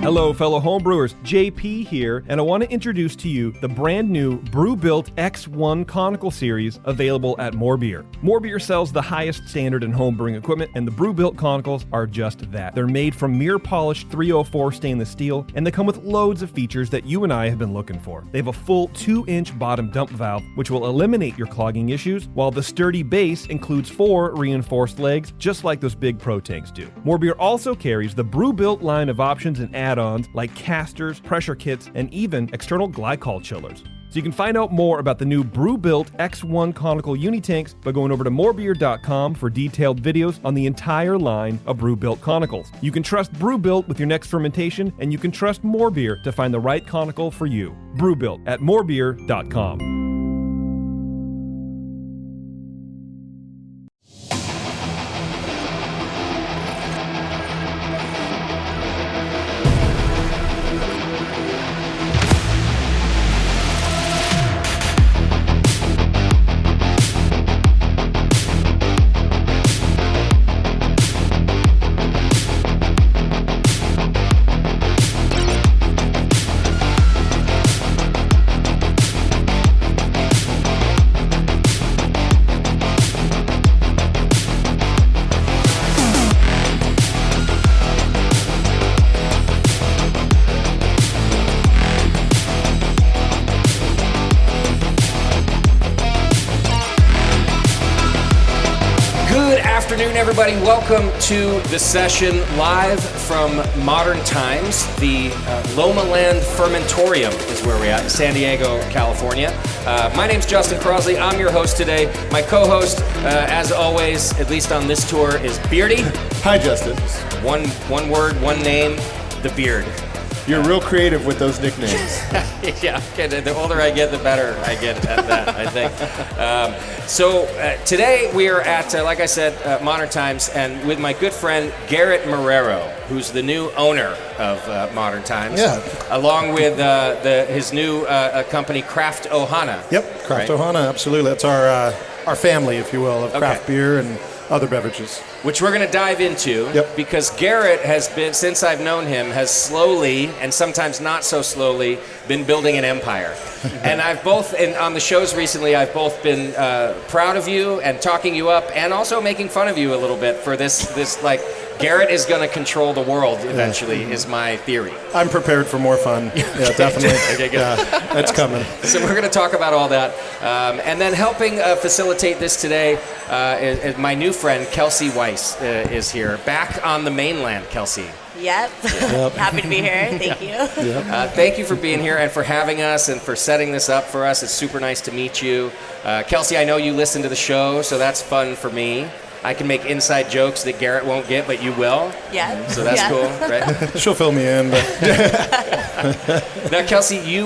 Hello, fellow homebrewers. JP here, and I want to introduce to you the brand new Brewbuilt X1 Conical Series available at More Beer. More Beer sells the highest standard in homebrewing equipment, and the Brewbuilt Conicals are just that. They're made from mirror-polished 304 stainless steel, and they come with loads of features that you and I have been looking for. They have a full 2-inch bottom dump valve, which will eliminate your clogging issues, while the sturdy base includes 4 reinforced legs, just like those big pro tanks do. More Beer also carries the Brewbuilt line of options and add-ons like casters, pressure kits, and even external glycol chillers. So you can find out more about the new Brewbuilt X1 Conical Unitanks by going over to morebeer.com for detailed videos on the entire line of Brewbuilt Conicals. You can trust Brewbuilt with your next fermentation, and you can trust More Beer to find the right conical for you. Brewbuilt at morebeer.com. Everybody, welcome to the session live from Modern Times. The Loma Land Fermentorium is where we're at in San Diego, California. My name's Justin Crosley. I'm your host today. My co-host, as always, at least on this tour, is Beardy. Hi, Justin. One word, one name, the Beard. You're real creative with those nicknames. Yeah, the older I get, the better I get at that, I think. So today we are at, like I said, Modern Times, and with my good friend Garrett Marrero, who's the new owner of Modern Times. Yeah. Along with his new company, Craft Ohana. Yep, Craft right? Ohana, absolutely. That's our family, if you will, of craft beer and other beverages. Which we're going to dive into, because Garrett has been, since I've known him, has slowly, and sometimes not so slowly, been building an empire. And I've both, on the shows recently, I've both been proud of you and talking you up, and also making fun of you a little bit for this like, Garrett is going to control the world eventually, is my theory. I'm prepared for more fun. Yeah, definitely. Okay, good. Yeah, it's coming. So we're going to talk about all that. And then helping facilitate this today is my new friend, Kelsey Weiss, is here. Back on the mainland, Kelsey. Yep. Happy to be here. Thank you. Thank you for being here and for having us and for setting this up for us. It's super nice to meet you. Kelsey, I know you listen to the show, so that's fun for me. I can make inside jokes that Garrett won't get, but you will. Yeah. So that's cool, right? She'll fill me in. But Now, Kelsey, you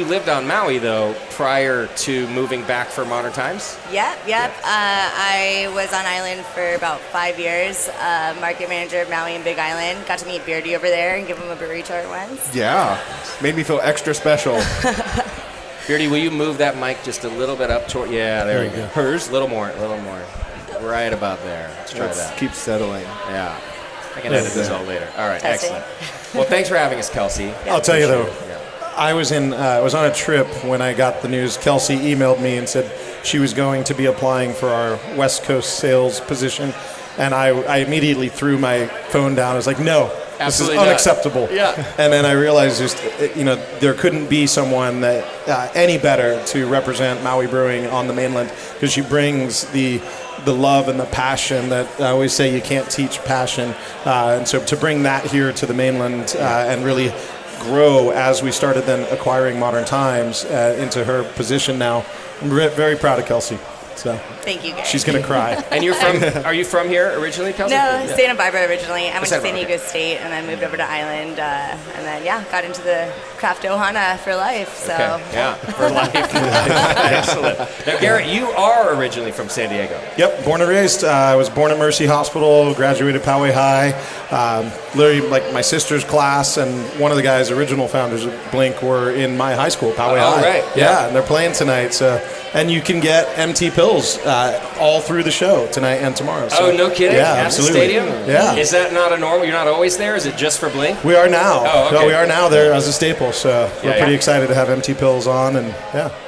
lived on Maui, though, prior to moving back for Modern Times? Yep. I was on island for about 5 years, market manager of Maui and Big Island. Got to meet Beardy over there and give him a brewery tour once. yeah, made me feel extra special. Beardy, will you move that mic just a little bit up toward... Yeah, there you go. Hers? A little more. Right about there. Let's try that. Keep settling. Yeah. I can edit this all later. All right, Testing. excellent. Well, thanks for having us, Kelsey. I'll tell you though, I was on a trip when I got the news. Kelsey emailed me and said she was going to be applying for our West Coast sales position, and I immediately threw my phone down. I was like, no. Absolutely this is unacceptable. Yeah. And then I realized there couldn't be someone that any better to represent Maui Brewing on the mainland, because she brings the love and the passion that I always say you can't teach passion. And so to bring that here to the mainland and really grow as we started then acquiring Modern Times into her position now, I'm very proud of Kelsey. So Thank you, guys. she's going to cry. And are you from here originally, Kelsey? No, Santa Barbara originally. I went to Santa San Barbara. Diego State and then moved over to Island, and then got into the Craft Ohana for life. So Okay. For life. Excellent. Now, Garrett, you are originally from San Diego. Yep, born and raised. I was born at Mercy Hospital, graduated Poway High. Literally, like my sister's class and one of the guys, original founders of Blink, were in my high school, Poway High. Right. Yeah, and they're playing tonight. So And you can get MT Pills all through the show tonight and tomorrow. So, no kidding? Yeah, At absolutely. the stadium? Yeah. Is that not a normal? You're not always there? Is it just for Blink? We are now. Oh, okay. No, we are now there as a staple. So we're pretty yeah. excited to have MT Pills on. And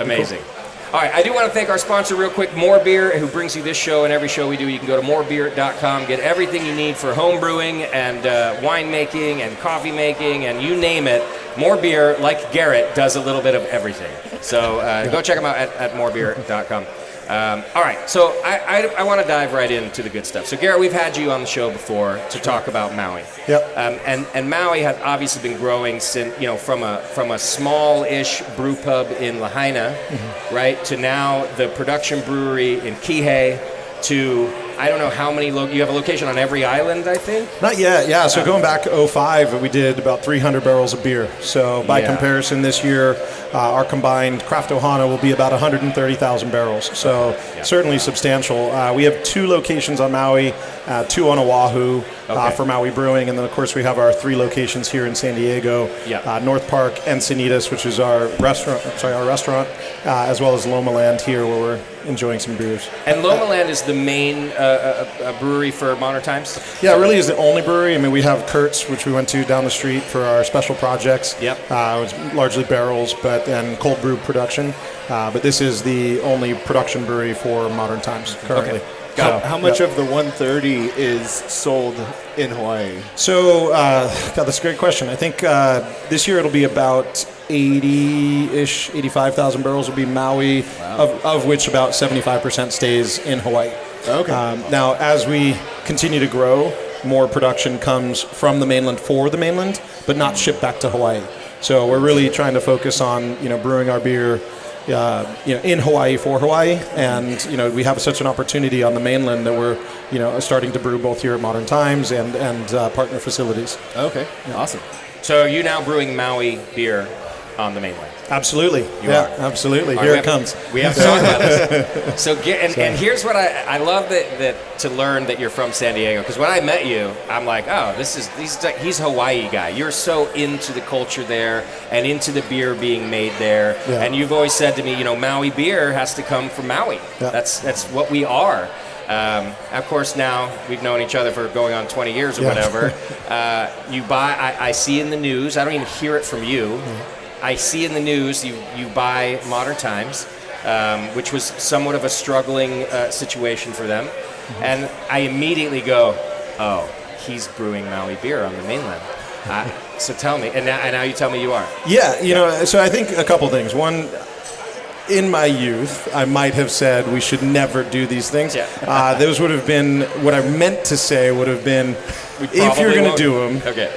Amazing. Cool. All right, I do want to thank our sponsor real quick, More Beer, who brings you this show and every show we do. You can go to morebeer.com, get everything you need for home brewing and wine making and coffee making and you name it. More Beer, like Garrett, does a little bit of everything. So go check them out at morebeer.com. All right, so I want to dive right into the good stuff. So Garrett, we've had you on the show before to talk about Maui. Yep. And Maui has obviously been growing since from a small-ish brew pub in Lahaina, right, to now the production brewery in Kihei, to I don't know how many you have a location on every island, I think? Not yet, yeah. So going back to 2005, we did about 300 barrels of beer. So by comparison, this year, our combined Craft Ohana will be about 130,000 barrels. So certainly substantial. We have 2 locations on Maui, 2 on Oahu for Maui Brewing, and then of course we have our 3 locations here in San Diego, North Park, Encinitas, which is our restaurant, as well as Loma Land here, where we're enjoying some beers. And Loma Land is the main brewery for Modern Times? Yeah, it really is the only brewery. I mean, we have Kurt's, which we went to down the street for our special projects. Yep. It was largely barrels, and cold brew production. But this is the only production brewery for Modern Times currently. Okay. How much of the 130 is sold in Hawaii? So, that's a great question. I think this year it'll be about 80-ish, 85,000 barrels will be Maui, of which about 75% stays in Hawaii. Okay. Now, as we continue to grow, more production comes from the mainland for the mainland, but not shipped back to Hawaii. So we're really trying to focus on, brewing our beer, in Hawaii for Hawaii, and we have such an opportunity on the mainland that we're, starting to brew both here at Modern Times and partner facilities. Okay. Awesome. So are you now brewing Maui beer on the mainland? Absolutely. You are. Absolutely. Here it comes. We have to talk about this. So, and here's what I love that to learn that you're from San Diego, because when I met you, I'm like, oh, he's a Hawaii guy. You're so into the culture there and into the beer being made there. Yeah. And you've always said to me, Maui beer has to come from Maui. Yeah. That's what we are. Of course, now we've known each other for going on 20 years or whatever. I see in the news, I don't even hear it from you. I see in the news you buy Modern Times, which was somewhat of a struggling situation for them. And I immediately go, oh, he's brewing Maui beer on the mainland. So tell me, and now you tell me you are. Yeah, so I think a couple things. One, in my youth, I might have said we should never do these things. Yeah. Those would have been, what I meant to say would have been, if you're going to do them,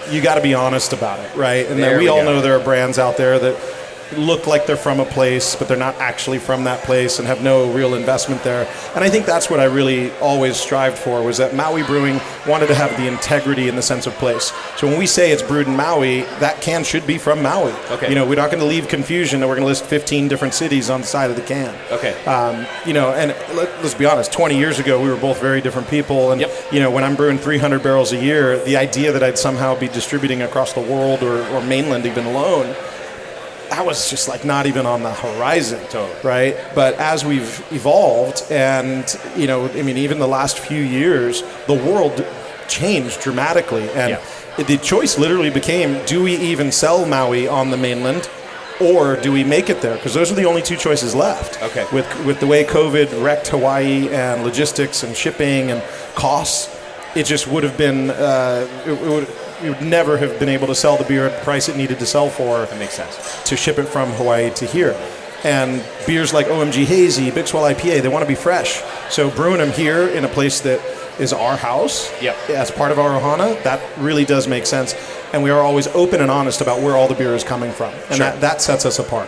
you got to be honest about it, right? And then we all know there are brands out there that look like they're from a place, but they're not actually from that place and have no real investment there. And I think that's what I really always strived for, was that Maui Brewing wanted to have the integrity in the sense of place. So when we say it's brewed in Maui, that can should be from Maui. Okay. We're not going to leave confusion that we're going to list 15 different cities on the side of the can. Okay. And let's be honest, 20 years ago, we were both very different people. And, when I'm brewing 300 barrels a year, the idea that I'd somehow be distributing across the world or mainland even alone, that was just not even on the horizon, right? But as we've evolved and, even the last few years, the world changed dramatically. And the choice literally became, do we even sell Maui on the mainland or do we make it there? Because those are the only 2 choices left. Okay. With the way COVID wrecked Hawaii and logistics and shipping and costs, it just would have been, we would never have been able to sell the beer at the price it needed to sell for. That makes sense. To ship it from Hawaii to here. And beers like OMG Hazy, Big Swell IPA, they want to be fresh. So brewing them here in a place that is our house, as part of our Ohana, that really does make sense. And we are always open and honest about where all the beer is coming from. And that sets us apart.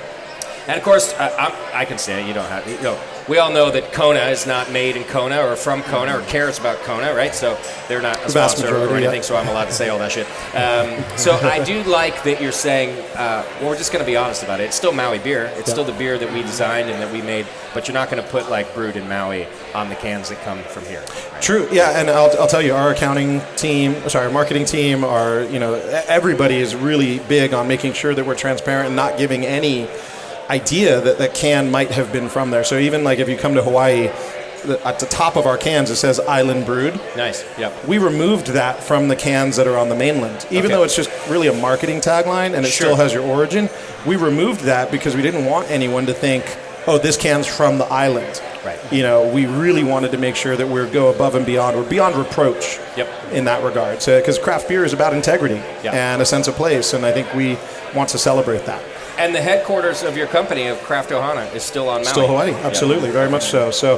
And of course, I can say it, you don't have to. We all know that Kona is not made in Kona or from Kona or cares about Kona, right? So they're not a sponsor or anything, so I'm allowed to say all that shit. So I do like that you're saying, we're just going to be honest about it. It's still Maui beer. It's still the beer that we designed and that we made, but you're not going to put brewed in Maui on the cans that come from here. Right? True, yeah, and I'll tell you, our marketing team, everybody is really big on making sure that we're transparent and not giving any idea that the can might have been from there. So even like if you come to Hawaii, at the top of our cans it says Island Brewed. Nice. Yep. We removed that from the cans that are on the mainland. Even though it's just really a marketing tagline and it still has your origin, we removed that because we didn't want anyone to think, oh, this can's from the island. Right. You know, we really wanted to make sure that we go above and beyond. We're beyond reproach in that regard. So, because craft beer is about integrity and a sense of place, and I think we want to celebrate that. And the headquarters of your company, of Craft Ohana, is still on Maui. Still Hawaii, absolutely, very much so. So,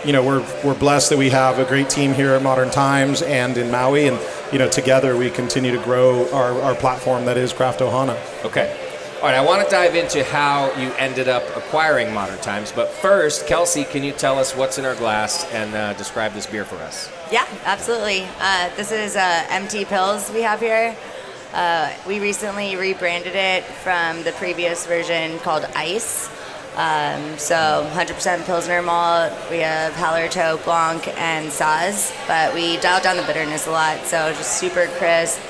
you know, we're blessed that we have a great team here at Modern Times and in Maui, and you know, together we continue to grow our platform that is Craft Ohana. Okay. All right, I want to dive into how you ended up acquiring Modern Times, but first, Kelsey, can you tell us what's in our glass and describe this beer for us? Yeah, absolutely. This is MT Pills we have here. We recently rebranded it from the previous version called Ice. So 100% Pilsner malt. We have Hallertau, Blanc, and Saaz, but we dialed down the bitterness a lot, so just super crisp.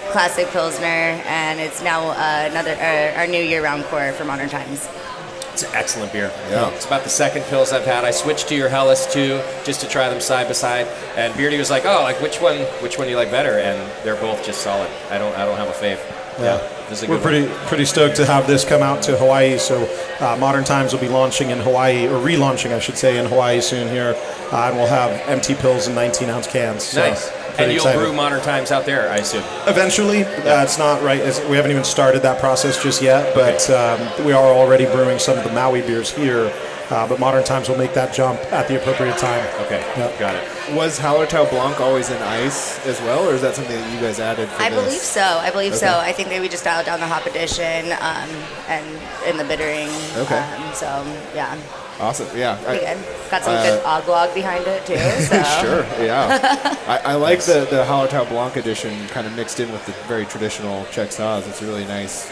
Classic Pilsner, and it's now our new year-round core for Modern Times. It's an excellent beer. Yeah. It's about the second Pils I've had. I switched to your Helles too, just to try them side by side. And Beardy was like, "Oh, like which one do you like better?" And they're both just solid. I don't have a fave. Yeah. We're pretty stoked to have this come out to Hawaii. So Modern Times will be launching in Hawaii, or relaunching, I should say, in Hawaii soon here, and we'll have MT Pills in 19-ounce cans. So nice. And you'll brew Modern Times out there, I assume. Eventually, it's not right. We haven't even started that process just yet, but we are already brewing some of the Maui beers here. But Modern Times will make that jump at the appropriate time. Okay, got it. Was Hallertau Blanc always in ice as well, or is that something that you guys added for I believe so. I think that we just dialed down the hop addition and in the bittering. Okay. So, yeah. Awesome, yeah. Got some good oglog behind it, too. So. Sure, yeah. I like the Hallertau Blanc edition kind of mixed in with the very traditional Czech Saaz. It's a really nice,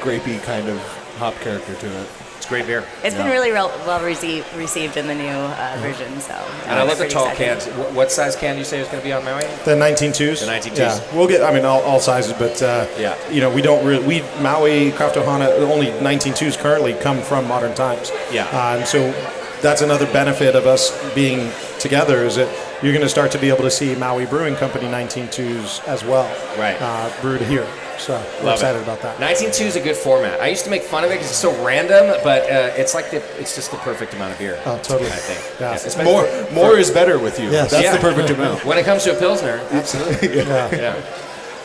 grapey kind of hop character to it. It's great beer. It's been really well received in the new version. So, and I love the tall cans. What size can you say is going to be on Maui? The 19.2s. The 19.2s. Yeah, we'll get. I mean, all sizes, but you know, we don't really. Maui Craft Ohana only 19.2s currently come from Modern Times. Yeah. And so that's another benefit of us being together is that you're going to start to be able to see Maui Brewing Company 19.2s as well. Right. Brewed here. So we're excited about that. 19.2 is a good format. I used to make fun of it because it's so random, but it's like it's just the perfect amount of beer. Oh, totally. I think. Yeah. More is better with you. Yes. That's the perfect amount. When it comes to a Pilsner, absolutely. Yeah.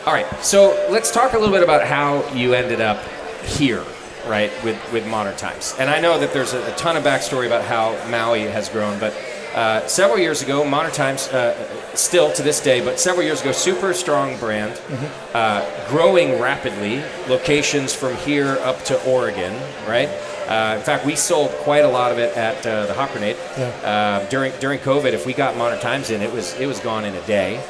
All right, so let's talk a little bit about how you ended up here, right, with Modern Times. And I know that there's a ton of backstory about how Maui has grown, but several years ago, Modern Times, still to this day, but several years ago, super strong brand, growing rapidly, locations from here up to Oregon, right? In fact, we sold quite a lot of it at the Hop Grenade. During COVID, if we got Modern Times in, it was gone in a day.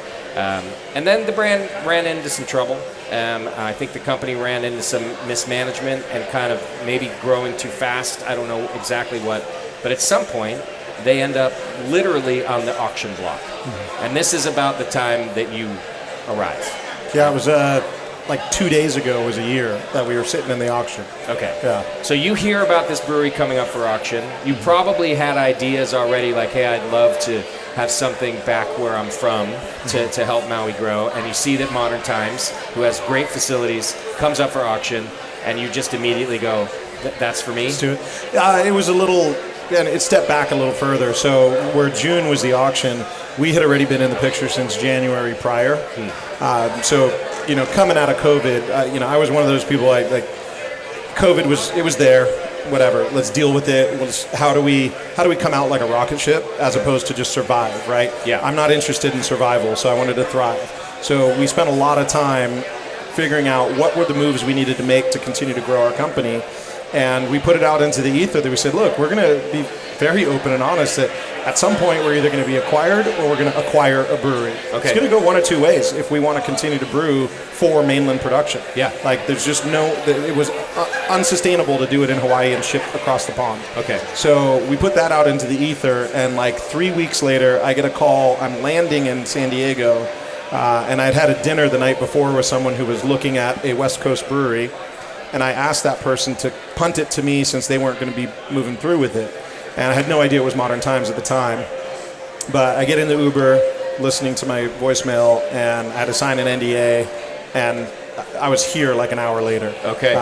And then the brand ran into some trouble. I think the company ran into some mismanagement and kind of maybe growing too fast. I don't know exactly what, but at some point, they end up literally on the auction block. And this is about the time that you arrived. Yeah, it was like 2 days ago was a year that we were sitting in the auction. Okay. Yeah. So you hear about this brewery coming up for auction. You probably had ideas already like, hey, I'd love to have something back where I'm from to help Maui grow. And you see that Modern Times, who has great facilities, comes up for auction, and you just immediately go, that's for me? Let's do it. It was a little... And it stepped back a little further. So where June was the auction, we had already been in the picture since January prior. So, you know, coming out of COVID, you know, I was one of those people like COVID was there, whatever. Let's deal with it. How do we come out like a rocket ship as opposed to just survive, right? Yeah. I'm not interested in survival, so I wanted to thrive. So we spent a lot of time figuring out what were the moves we needed to make to continue to grow our company. And we put it out into the ether that we said, look, we're going to be very open and honest that at some point we're either going to be acquired or we're going to acquire a brewery. Okay. It's going to go one of two ways if we want to continue to brew for mainland production. Yeah. Like there's just it was unsustainable to do it in Hawaii and ship across the pond. Okay. So we put that out into the ether, and like 3 weeks later I get a call. I'm landing in San Diego, and I'd had a dinner the night before with someone who was looking at a West Coast brewery. and I asked that person to punt it to me since they weren't going to be moving through with it. And I had no idea it was Modern Times at the time. But I get in the Uber, listening to my voicemail, and I had to sign an NDA, and I was here like an hour later. Okay.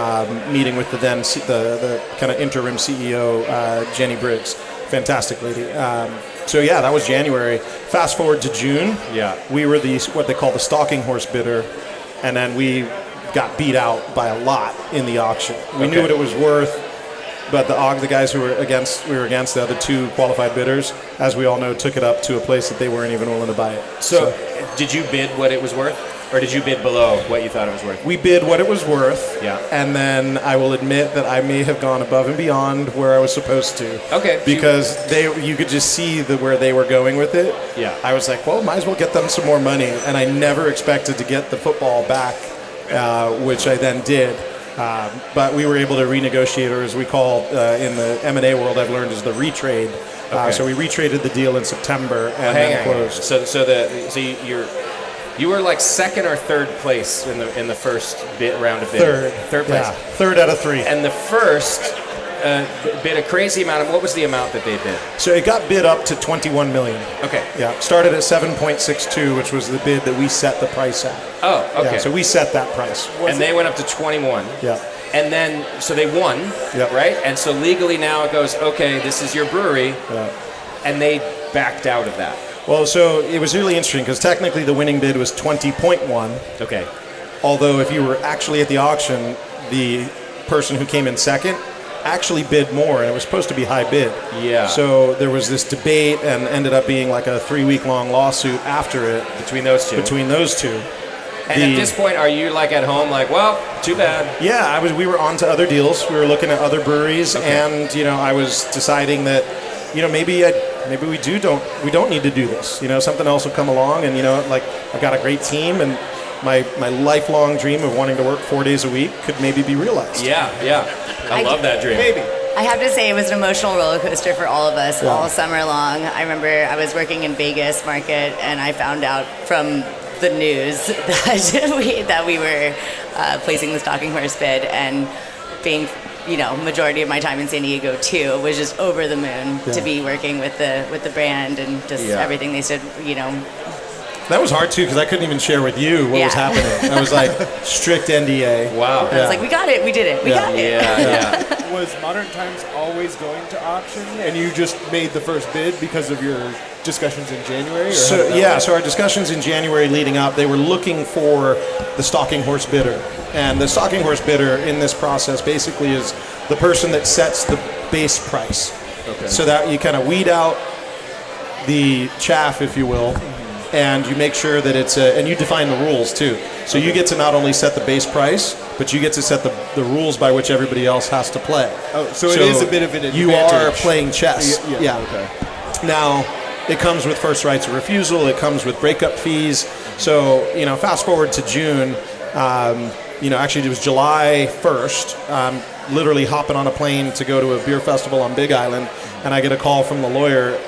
Meeting with the kind of interim CEO, Jenny Briggs. Fantastic lady. So yeah, that was January. Fast forward to June. Yeah. We were what they call the stalking horse bidder, and then we got beat out by a lot in the auction. We knew what it was worth, but the guys we were against, the other two qualified bidders, as we all know, took it up to a place that they weren't even willing to buy it. So did you bid what it was worth? Or did you bid below what you thought it was worth? We bid what it was worth. Yeah. And then I will admit that I may have gone above and beyond where I was supposed to. Okay. Because you could just see where they were going with it. Yeah. I was like, well, might as well get them some more money. And I never expected to get the football back, which I then did. But we were able to renegotiate, or as we call in the M&A world, I've learned, is the retrade. So we retraded the deal in September and then closed. You were like second or third place in the first round of bidding. Third place. Yeah, third out of three. And the first bid a crazy amount of, what was the amount that they bid? So it got bid up to $21 million. Okay. Yeah, started at 7.62, which was the bid that we set the price at. Oh, okay. Yeah, so we set that price. And they went up to 21. Yeah. And then, so they won, right? And so legally now it goes, okay, this is your brewery. Yeah. And they backed out of that. Well, so it was really interesting because technically the winning bid was 20.1. Okay. Although if you were actually at the auction, the person who came in second actually bid more, and it was supposed to be high bid. Yeah. So there was this debate, and ended up being like a 3-week-long lawsuit after it. Between those two. And at this point, are you like at home, like, well, too bad? Yeah, we were on to other deals. We were looking at other breweries, and I was deciding that, maybe we don't need to do this. Something else will come along, and I've got a great team, and my lifelong dream of wanting to work 4 days a week could maybe be realized. Yeah. I love that dream. Maybe. I have to say it was an emotional roller coaster for all of us all summer long. I remember I was working in Vegas market, and I found out from the news that we were placing the stalking horse bid, and being majority of my time in San Diego too was just over the moon to be working with the brand and just everything they said. That was hard too, because I couldn't even share with you what was happening. I was like, strict NDA. Wow. I was like, we got it, we did it, we got it. Yeah. Was Modern Times always going to auction, and you just made the first bid because of your discussions in January? So our discussions in January leading up, they were looking for the stalking horse bidder. And the stalking horse bidder in this process basically is the person that sets the base price. Okay. So that you kind of weed out the chaff, if you will, and you make sure that and you define the rules too. So you get to not only set the base price, but you get to set the rules by which everybody else has to play. Oh, so it is a bit of an advantage. You are playing chess. Yeah. Okay. Now, it comes with first rights of refusal. It comes with breakup fees. So, fast forward to June. Actually, it was July 1st. Literally hopping on a plane to go to a beer festival on Big Island, and I get a call from the lawyer.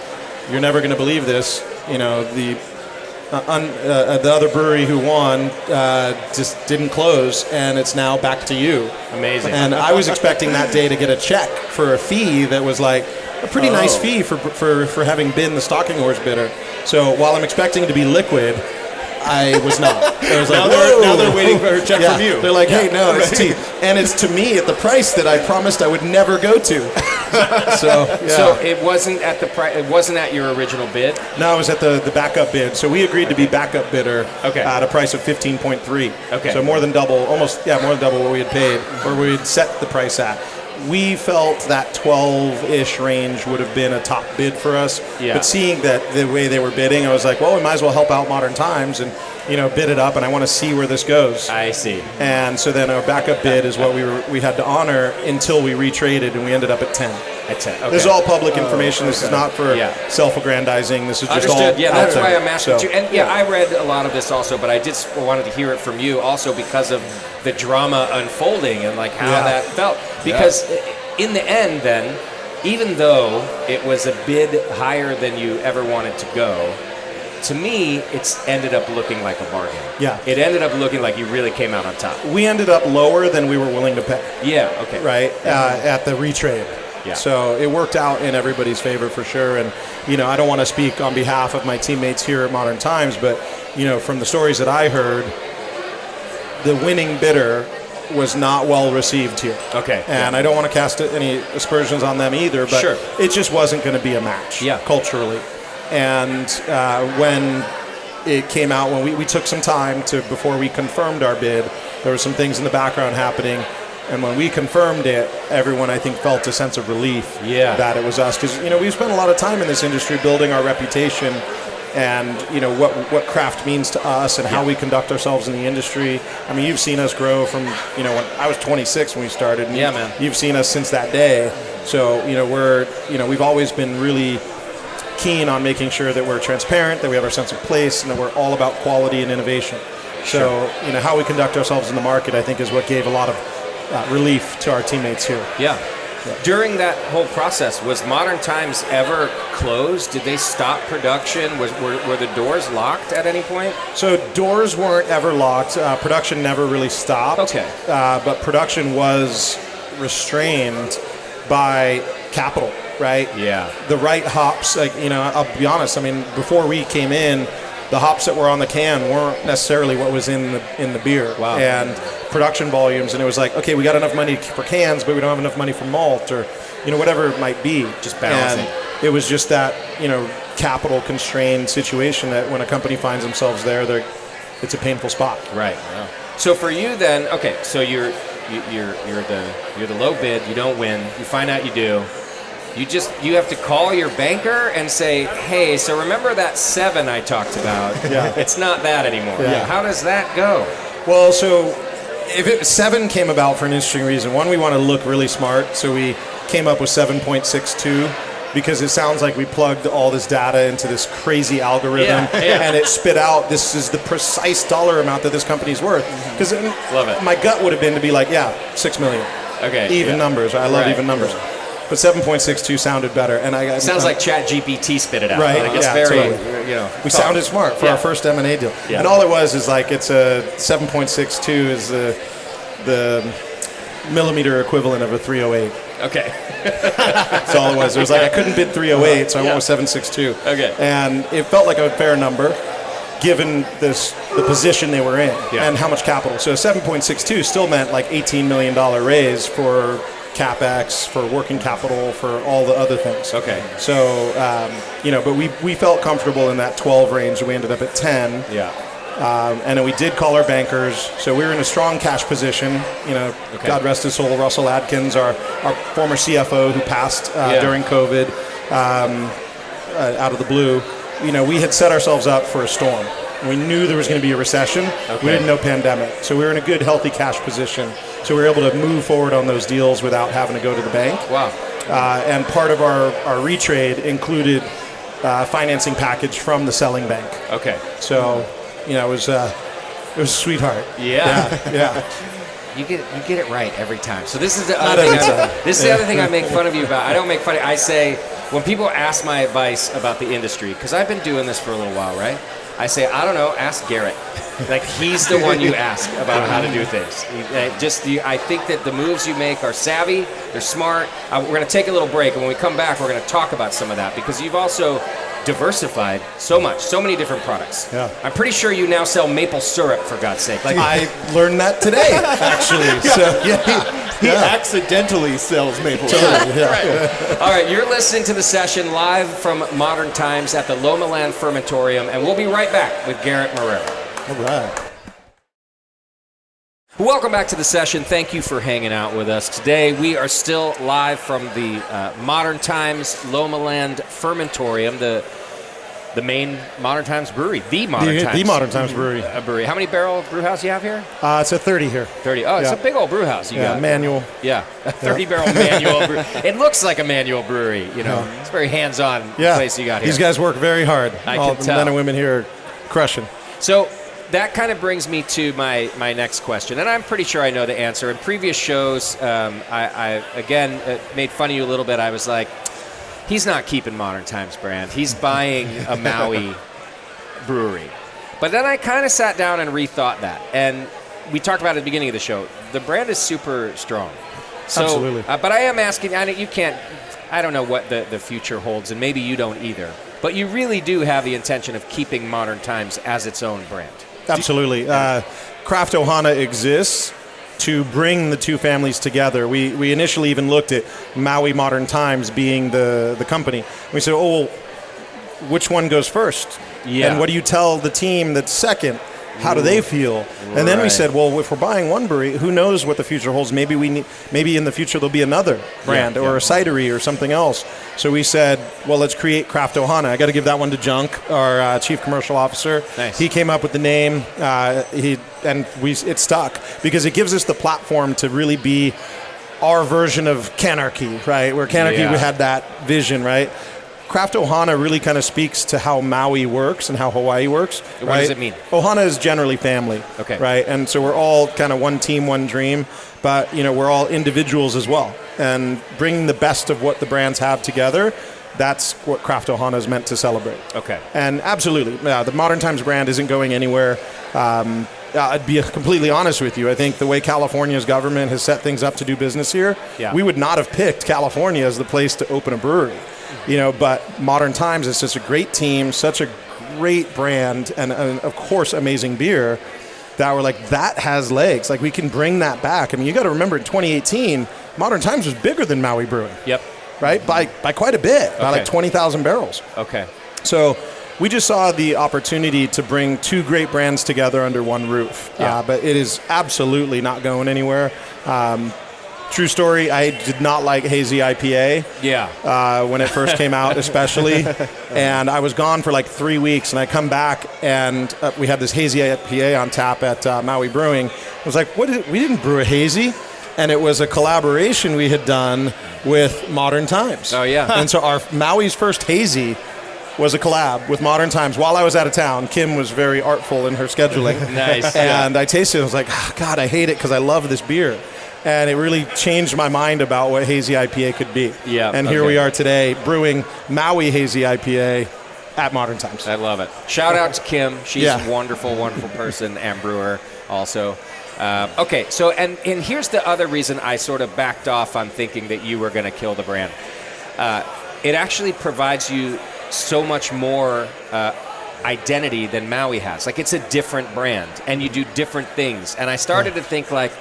You're never going to believe this. The other brewery who won just didn't close, and it's now back to you. Amazing. And I was expecting that day to get a check for a fee that was like a pretty nice fee for having been the stalking horse bidder. So while I'm expecting to be liquid, I was not. I was like, now they're waiting for a check from you. They're like, hey, no, it's to you. And it's to me at the price that I promised I would never go to. So it wasn't at the price. It wasn't at your original bid. No, it was at the backup bid. So we agreed to be backup bidder at a price of 15.3. Okay. So more than double what we had paid, or we had set the price at. We felt that 12-ish range would have been a top bid for us. Yeah. But seeing that the way they were bidding, I was like, well, we might as well help out Modern Times and bid it up, and I want to see where this goes. I see. And so then our backup bid is what we had to honor until we retraded, and we ended up at 10. At 10. Okay. This is all public information. This is not for self-aggrandizing. This is just understood. all That's out why there. I'm asking you. And I read a lot of this also, but I just wanted to hear it from you also because of the drama unfolding and like how that felt. Because in the end, then, even though it was a bid higher than you ever wanted to go, to me, it's ended up looking like a bargain. Yeah. It ended up looking like you really came out on top. We ended up lower than we were willing to pay. Yeah, okay. Right, at the retrade. Yeah. So it worked out in everybody's favor for sure. And, I don't want to speak on behalf of my teammates here at Modern Times, but, from the stories that I heard, the winning bidder was not well received here. Okay. And I don't want to cast any aspersions on them either, but Sure. it just wasn't going to be a match culturally. And when it came out, when we took some time before we confirmed our bid, there were some things in the background happening. And when we confirmed it, everyone, I think, felt a sense of relief that it was us. Because, we've spent a lot of time in this industry building our reputation and, what craft means to us and how we conduct ourselves in the industry. I mean, you've seen us grow from, when I was 26 when we started. And man. You've seen us since that day. So, we've always been really keen on making sure that we're transparent, that we have our sense of place, and that we're all about quality and innovation. So, how we conduct ourselves in the market, I think, is what gave a lot of relief to our teammates here. Yeah. During that whole process, was Modern Times ever closed? Did they stop production? Were the doors locked at any point? So doors weren't ever locked. Production never really stopped. Okay. But production was restrained by capital, right? Yeah. The right hops, I'll be honest, before we came in, the hops that were on the can weren't necessarily what was in the beer. Wow. And production volumes, and it was like, okay, we got enough money for cans, but we don't have enough money for malt, or whatever it might be. Just balancing. And it was just that capital constrained situation that when a company finds themselves there, it's a painful spot. Right. Yeah. So for you then, okay, so you're the low bid, you don't win, you find out you do. You have to call your banker and say, hey, so remember that 7 I talked about? Yeah. It's not that anymore. Yeah. How does that go? Well, so if 7 came about for an interesting reason. One, we want to look really smart, so we came up with 7.62 because it sounds like we plugged all this data into this crazy algorithm and it spit out, this is the precise dollar amount that this company's worth. Because Love it. My gut would have been to be like, $6 million. Okay. Even numbers. I love even numbers. Yeah. But 7.62 sounded better, and sounds like ChatGPT spit it out. Right? Like it's totally. We sounded smart for our first M&A deal, and all it was is like it's a 7.62 is the millimeter equivalent of a 308. Okay. That's all it was. It was like I couldn't bid 308, so I went with 7.62. Okay. And it felt like a fair number, given the position they were in and how much capital. So 7.62 still meant like $18 million raise for CapEx, for working capital, for all the other things. Okay. So, but we felt comfortable in that 12 range, and we ended up at 10. Yeah. And then we did call our bankers. So we were in a strong cash position. God rest his soul, Russell Adkins, our former CFO who passed during COVID out of the blue. We had set ourselves up for a storm. We knew there was going to be a recession. Okay. We didn't know pandemic. So we were in a good, healthy cash position. So we were able to move forward on those deals without having to go to the bank. Wow. And part of our retrade included financing package from the selling bank. Okay. So, it was a sweetheart. Yeah. You get it right every time. So this is the other thing. This is the other thing I make fun of you about. I don't make fun of. I say when people ask my advice about the industry, because I've been doing this for a little while, right? I say, I don't know, ask Garrett. Like, he's the one you ask about how to do things. I think that the moves you make are savvy, they're smart. We're going to take a little break, and when we come back, we're going to talk about some of that, because you've also diversified so much, so many different products. Yeah. I'm pretty sure you now sell maple syrup, for God's sake. Like, I learned that today, actually. So he accidentally sells maple syrup. Right. All right, you're listening to the session live from Modern Times at the Loma Land Fermentorium, and we'll be right back with Garrett Marrero. All right. Welcome back to the session. Thank you for hanging out with us. Today we are still live from the Modern Times Loma Land Fermentorium, the main Modern Times brewery, the Modern Times brewery. Brewery. How many barrel brew house you have here? It's a 30 here. 30. Oh, it's a big old brew house you got. Manual. Yeah, a 30 barrel manual brewery. It looks like a manual brewery. It's a very hands-on place you got here. These guys work very hard. All the men and women here are crushing. So that kind of brings me to my next question, and I'm pretty sure I know the answer. In previous shows, I again made fun of you a little bit. I was like, he's not keeping Modern Times brand. He's buying a Maui brewery. But then I kind of sat down and rethought that. And we talked about it at the beginning of the show. The brand is super strong. So, Absolutely. But I am asking, I don't know what the future holds, and maybe you don't either. But you really do have the intention of keeping Modern Times as its own brand. Absolutely. Craft Ohana exists to bring the two families together. We initially even looked at Maui Modern Times being the company. We said, well, which one goes first? Yeah. And what do you tell the team that's second? How do they feel? And then we said, well, if we're buying one brewery, who knows what the future holds? Maybe in the future there'll be another brand or a cidery or something else. So we said, well, let's create Craft Ohana. I got to give that one to Junk, our chief commercial officer. Nice. He came up with the name. It stuck because it gives us the platform to really be our version of Canarchy, right? Where Canarchy we had that vision, right? Craft Ohana really kind of speaks to how Maui works and how Hawaii works. What right? does it mean? Ohana is generally family, okay, right? And so we're all kind of one team, one dream, but we're all individuals as well. And bringing the best of what the brands have together, that's what Craft Ohana is meant to celebrate. Okay. And absolutely, the Modern Times brand isn't going anywhere. I'd be completely honest with you. I think the way California's government has set things up to do business here, we would not have picked California as the place to open a brewery. But Modern Times is such a great team, such a great brand, and of course, amazing beer, that we're like, that has legs. Like, we can bring that back. I mean, you got to remember, in 2018, Modern Times was bigger than Maui Brewing. Yep. Right? By quite a bit, by like 20,000 barrels. Okay. So we just saw the opportunity to bring two great brands together under one roof. Yeah. But it is absolutely not going anywhere. True story, I did not like Hazy IPA when it first came out, especially. And I was gone for like 3 weeks, and I come back, and we had this Hazy IPA on tap at Maui Brewing. I was like, we didn't brew a Hazy. And it was a collaboration we had done with Modern Times. Oh, yeah. And so Maui's first Hazy was a collab with Modern Times while I was out of town. Kim was very artful in her scheduling. Nice. And I tasted it, I was like, oh, God, I hate it because I love this beer. And it really changed my mind about what Hazy IPA could be. Yeah. And here we are today brewing Maui Hazy IPA at Modern Times. I love it. Shout out to Kim. She's a wonderful, wonderful person and brewer also. Okay, so and here's the other reason I sort of backed off on thinking that you were going to kill the brand. It actually provides you so much more identity than Maui has. Like, it's a different brand, and you do different things. And I started to think, like,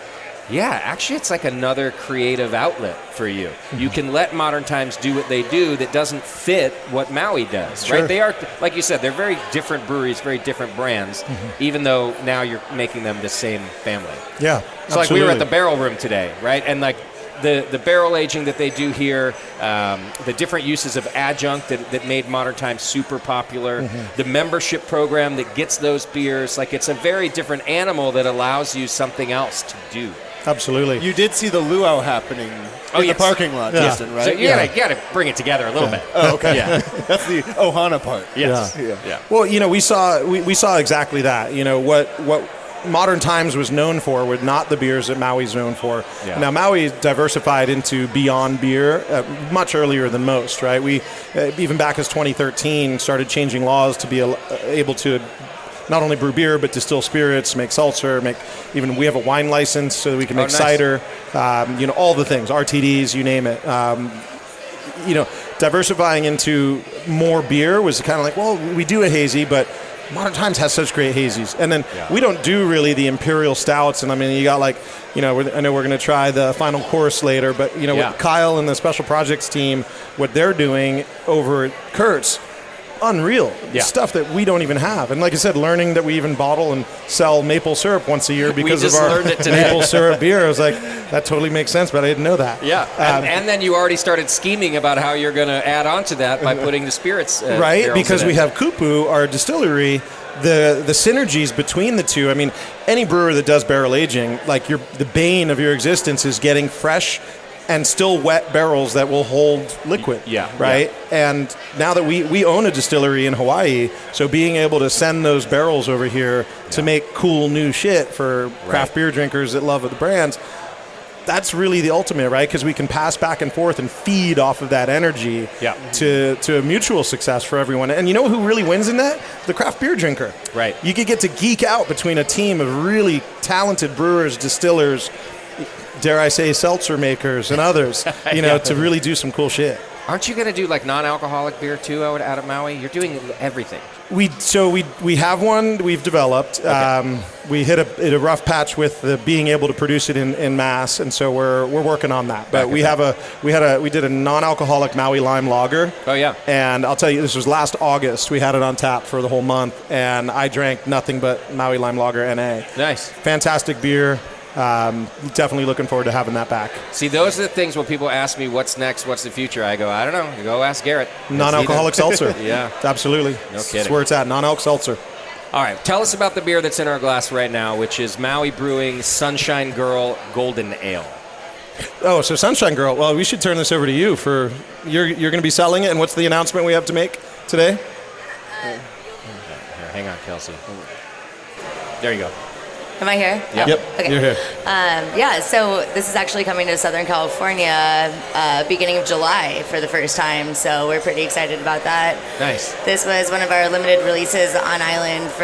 actually it's like another creative outlet for you. You can let Modern Times do what they do that doesn't fit what Maui does, right? They are, like you said, they're very different breweries, very different brands, even though now you're making them the same family. Yeah, so like we were at the Barrel Room today, right? And like the barrel aging that they do here, the different uses of adjunct that made Modern Times super popular, the membership program that gets those beers, like it's a very different animal that allows you something else to do. Absolutely. You did see the luau happening in the parking lot, Justin, right? So you gotta bring it together a little bit. Oh, okay. That's the Ohana part. Yes. Yeah. Well, we saw exactly that. What Modern Times was known for were not the beers that Maui's known for. Yeah. Now, Maui diversified into beyond beer much earlier than most, right? We, even back as 2013, started changing laws to be able to not only brew beer, but distill spirits, make seltzer, we have a wine license so that we can make cider, all the things, RTDs, you name it. Diversifying into more beer was kind of like, well, we do a hazy, but Modern Times has such great hazies. And then we don't do really the imperial stouts. And I mean, you got like, I know we're going to try the final course later, but what Kyle and the special projects team, what they're doing over at Kurt's, unreal stuff that we don't even have. And like I said, learning that we even bottle and sell maple syrup once a year because of our maple syrup beer, I was like, that totally makes sense, but I didn't know that. Yeah, and then you already started scheming about how you're going to add on to that by putting the spirits right, because we have Kupu, our distillery, the synergies between the two. I mean, any brewer that does barrel aging, like the bane of your existence is getting fresh and still wet barrels that will hold liquid, right? Yeah. And now that we own a distillery in Hawaii, so being able to send those barrels over here to make cool new shit for craft beer drinkers that love the brands, that's really the ultimate, right? Because we can pass back and forth and feed off of that energy to a mutual success for everyone. And you know who really wins in that? The craft beer drinker. Right. You could get to geek out between a team of really talented brewers, distillers, dare I say, seltzer makers and others, to really do some cool shit. Aren't you going to do like non-alcoholic beer too out at Maui? You're doing everything. We have one we've developed. Okay. We hit a rough patch with being able to produce it in mass, and so we're working on that. But we did a non-alcoholic Maui lime lager. Oh yeah. And I'll tell you, this was last August. We had it on tap for the whole month, and I drank nothing but Maui lime lager NA. Nice. Fantastic beer. Definitely looking forward to having that back. See, those are the things when people ask me what's next, what's the future, I go, I don't know. Go ask Garrett. Non-alcoholic seltzer. Yeah. Absolutely. No kidding. That's where it's at, non-alc seltzer. All right, tell us about the beer that's in our glass right now, which is Maui Brewing Sunshine Girl Golden Ale. Oh, so Sunshine Girl. Well, we should turn this over to you. You're going to be selling it, and what's the announcement we have to make today? Here, hang on, Kelsey. There you go. Am I here? Yeah. Yep, Okay. you're here. So this is actually coming to Southern California beginning of July for the first time, so we're pretty excited about that. Nice. This was one of our limited releases on island for,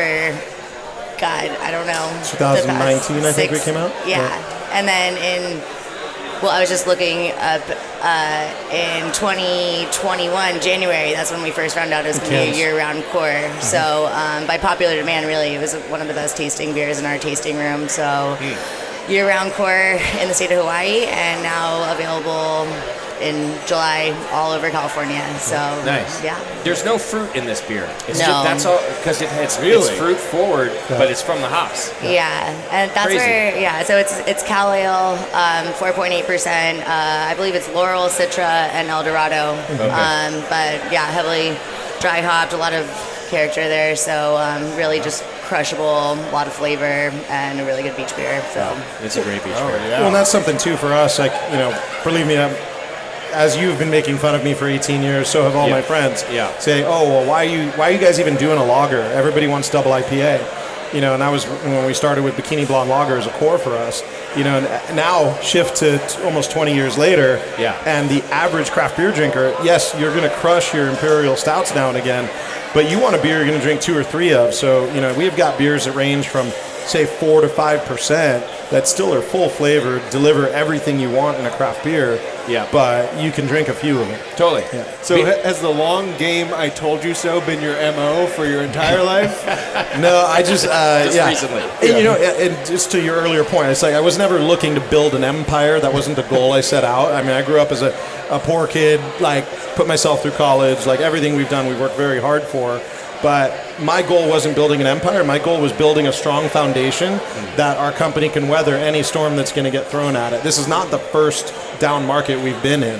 I don't know. 2019, I think we came out? Yeah. And then I was just looking up in 2021, January, that's when we first found out it was going to be a year-round core. Mm-hmm. So by popular demand, really, it was one of the best tasting beers in our tasting room. So year-round core in the state of Hawaii, and now available in July all over California. So nice. Yeah. There's no fruit in this beer. It's no. That's all because it's fruit forward, but it's from the hops. Yeah, and that's Crazy. where so it's Cal Ale, 4.8%. I believe it's Laurel, Citra, and El Dorado. Okay. But yeah, heavily dry hopped, a lot of character there. So really just crushable, a lot of flavor, and a really good beach beer. So it's a great beach beer. Yeah. Well, and that's something too for us. Like believe me, as you've been making fun of me for 18 years, so have all my friends. Yeah. Say, oh, well, why are you guys even doing a lager? Everybody wants double IPA. And that was when we started with Bikini Blonde Lager as a core for us. And now shift to almost 20 years later. Yeah. And the average craft beer drinker, yes, you're going to crush your imperial stouts now and again, but you want a beer you're going to drink 2 or 3 of. So, we've got beers that range from, say, 4 to 5% that still are full flavored, deliver everything you want in a craft beer. Yeah. But you can drink a few of them. Totally. Yeah. So has the long game I told you so been your MO for your entire life? No, I just recently. And just to your earlier point, it's like I was never looking to build an empire. That wasn't the goal I set out. I mean, I grew up as a poor kid, put myself through college, everything we've done, we worked very hard for. But my goal wasn't building an empire. My goal was building a strong foundation that our company can weather any storm that's going to get thrown at it. This is not the first down market we've been in.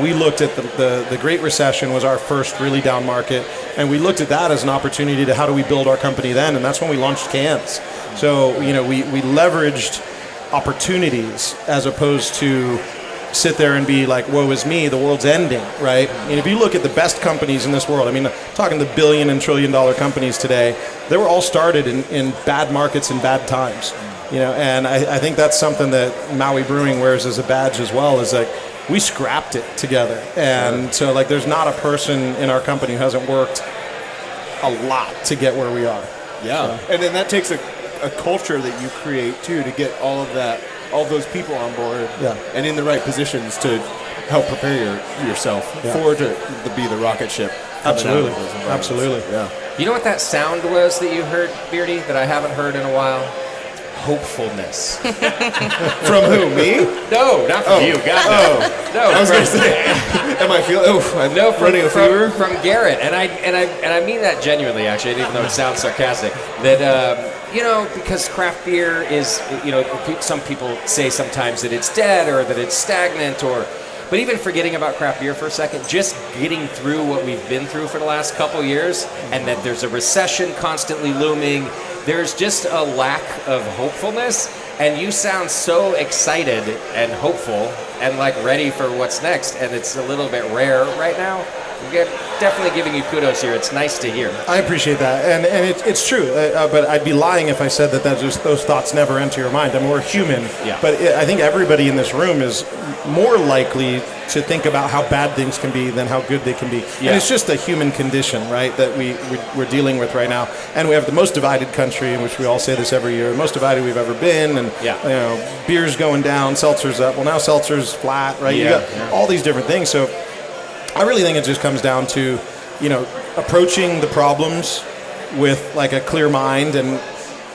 We looked at the Great Recession was our first really down market, and we looked at that as an opportunity to how do we build our company then, and that's when we launched cans. So, we leveraged opportunities as opposed to sit there and be like, woe is me, the world's ending, right? And if you look at the best companies in this world, talking the billion and trillion dollar companies today, they were all started in bad markets and bad times. And I think that's something that Maui Brewing wears as a badge as well, is we scrapped it together. And so there's not a person in our company who hasn't worked a lot to get where we are. Yeah. So. And then that takes a culture that you create too to get all those people on board and in the right positions to help prepare yourself to be the rocket ship. Absolutely. Absolutely. Yeah. You know what that sound was that you heard, Beardy, that I haven't heard in a while? Hopefulness. From who? Me? No, not from you. God, no. I was going to say, am I feeling? I'm running a fever from Garrett, and I mean that genuinely, actually, even though it sounds sarcastic. That because craft beer is, some people say sometimes that it's dead or that it's stagnant, but even forgetting about craft beer for a second, just getting through what we've been through for the last couple years, and that there's a recession constantly looming. There's just a lack of hopefulness, and you sound so excited and hopeful and ready for what's next, and it's a little bit rare right now. We're definitely giving you kudos here. It's nice to hear. I appreciate that, and it's true. But I'd be lying if I said that those thoughts never enter your mind. I mean, we're human. Yeah. But I think everybody in this room is more likely to think about how bad things can be than how good they can be. Yeah. And it's just a human condition, right, that we're dealing with right now. And we have the most divided country, in which we all say this every year, the most divided we've ever been. And beer's going down, seltzer's up. Well, now seltzer's flat, right? You got all these different things. So I really think it just comes down to, approaching the problems with like a clear mind and,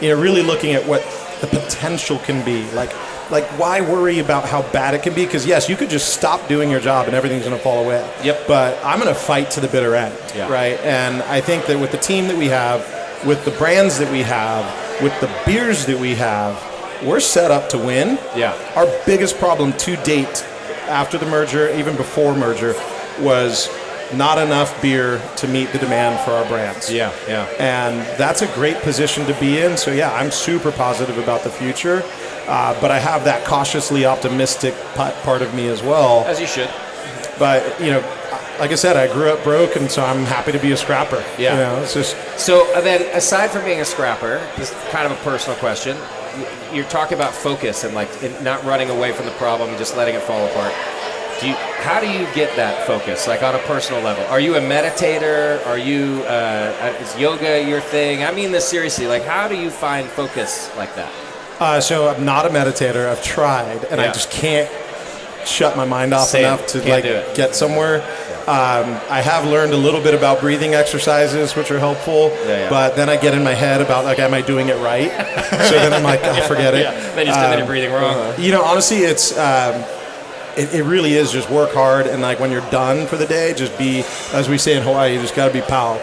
really looking at what the potential can be. Like, why worry about how bad it can be? Because, yes, you could just stop doing your job and everything's going to fall away. Yep. But I'm going to fight to the bitter end, right? And I think that with the team that we have, with the brands that we have, with the beers that we have, we're set up to win. Yeah. Our biggest problem to date, after the merger, even before merger, was not enough beer to meet the demand for our brands. Yeah. And that's a great position to be in. So, I'm super positive about the future. But I have that cautiously optimistic part of me as well. As you should. But, like I said, I grew up broke, and so I'm happy to be a scrapper. Yeah. It's just... So then, aside from being a scrapper, this is kind of a personal question. You're talking about focus and not running away from the problem and just letting it fall apart. How do you get that focus, like on a personal level? Are you a meditator? Are you is yoga your thing? I mean this seriously. Like, how do you find focus like that? So I'm not a meditator. I've tried, and I just can't shut my mind off enough to get somewhere. I have learned a little bit about breathing exercises, which are helpful, but then I get in my head about, am I doing it right? So then I'm like, forget it. Then you just committed breathing wrong. Honestly, it's... It really is just work hard, and when you're done for the day, just be, as we say in Hawaii, you just got to be pow,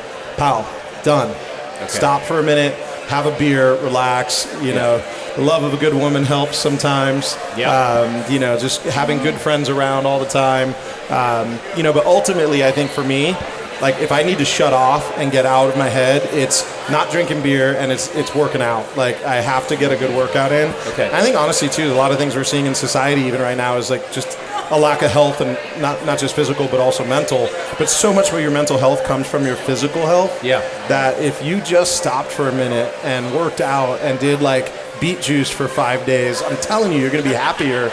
done. Okay. Stop for a minute, have a beer, relax. The love of a good woman helps sometimes. Yeah. Just having good friends around all the time. But ultimately, I think for me, if I need to shut off and get out of my head, it's not drinking beer and it's working out. I have to get a good workout in. Okay. I think honestly too, a lot of things we're seeing in society even right now is just a lack of health, and not just physical but also mental. But so much of your mental health comes from your physical health. Yeah. That if you just stopped for a minute and worked out and did beet juice for 5 days, I'm telling you, you're going to be happier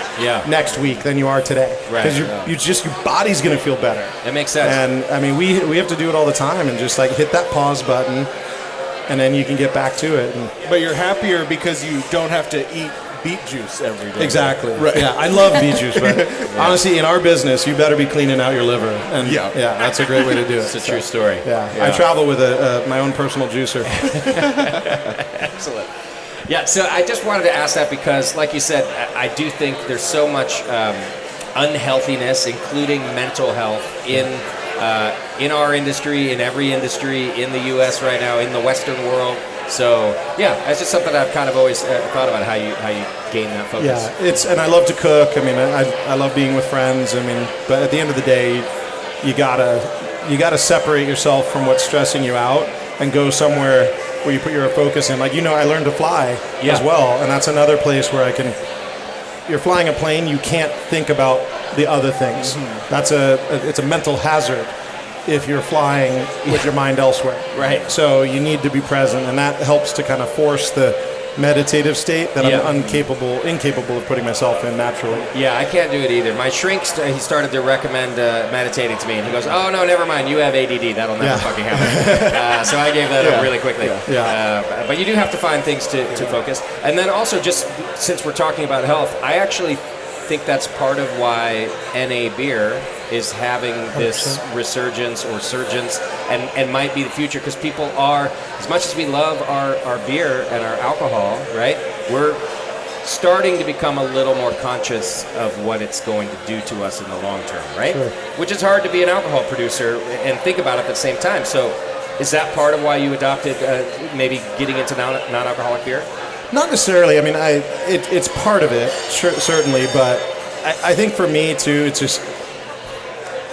next week than you are today. Right. Because your body's going to feel better. That makes sense. And I mean, we have to do it all the time, and just hit that pause button, and then you can get back to it. But you're happier because you don't have to eat beet juice every day. Exactly. Right. Yeah, I love beet juice, but honestly, in our business, you better be cleaning out your liver. And that's a great way to do it. It's a true story. Yeah. I travel with my own personal juicer. Excellent. Yeah, so I just wanted to ask that because, like you said, I do think there's so much unhealthiness, including mental health, in our industry, in every industry, in the U.S. right now, in the Western world. So it's just something I've kind of always thought about how you gain that focus. Yeah, and I love to cook. I mean, I love being with friends. I mean, but at the end of the day, you gotta separate yourself from what's stressing you out and go somewhere where you put your focus in. I learned to fly as well, and that's another place where you're flying a plane, you can't think about the other things. Mm-hmm. It's a mental hazard if you're flying with your mind elsewhere. Right. So you need to be present, and that helps to kind of force the meditative state that I'm incapable of putting myself in naturally. Yeah, I can't do it either. My shrink, he started to recommend meditating to me, and he goes, "Oh no, never mind. You have ADD. That'll never fucking happen." So I gave that up really quickly. But you do have to find things to focus, and then also just since we're talking about health, I actually think that's part of why NA beer is having this 100%. Resurgence or surgence and might be the future, because people are, as much as we love our beer and our alcohol, right, we're starting to become a little more conscious of what it's going to do to us in the long term, right? Sure. Which is hard to be an alcohol producer and think about it at the same time. So is that part of why you adopted maybe getting into non-alcoholic beer? Not necessarily. I mean, it's part of it, certainly, but I think for me, too, it's just,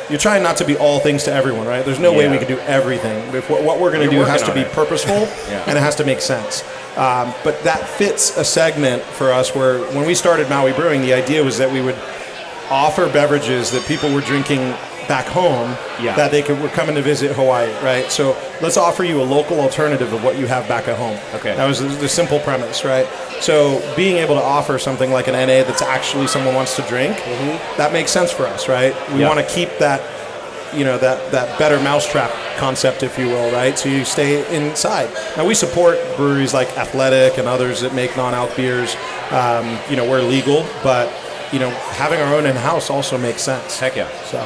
you're trying not to be all things to everyone, right? There's no way we can do everything. What we're going to do has to be purposeful, and it has to make sense. But that fits a segment for us where when we started Maui Brewing, the idea was that we would offer beverages that people were drinking back home that we're coming to visit Hawaii, right? So let's offer you a local alternative of what you have back at home. Okay. That was the simple premise, right? So being able to offer something like an NA that's actually someone wants to drink, that makes sense for us, right? We want to keep that, that better mousetrap concept, if you will, right? So you stay inside. Now, we support breweries like Athletic and others that make non-alc beers. We're legal, but, having our own in-house also makes sense. Heck yeah. So,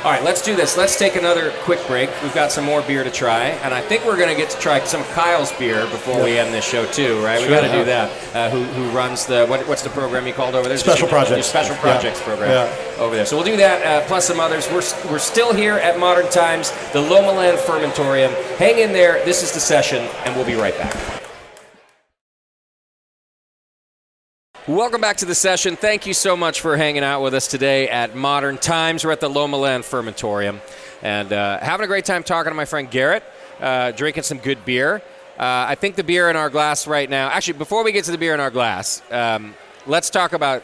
all right, let's do this. Let's take another quick break. We've got some more beer to try, and I think we're going to get to try some of Kyle's beer before we end this show too, right? Sure. We got to do that. Who runs what's the program you called over there? Special Projects. Your Special Projects program over there. So we'll do that, plus some others. We're still here at Modern Times, the Loma Land Fermentorium. Hang in there. This is the session, and we'll be right back. Welcome back to the session. Thank you so much for hanging out with us today at Modern Times. We're at the Loma Land Fermentorium and having a great time talking to my friend Garrett, drinking some good beer. I think the beer in our glass right now, actually, before we get to the beer in our glass, let's talk about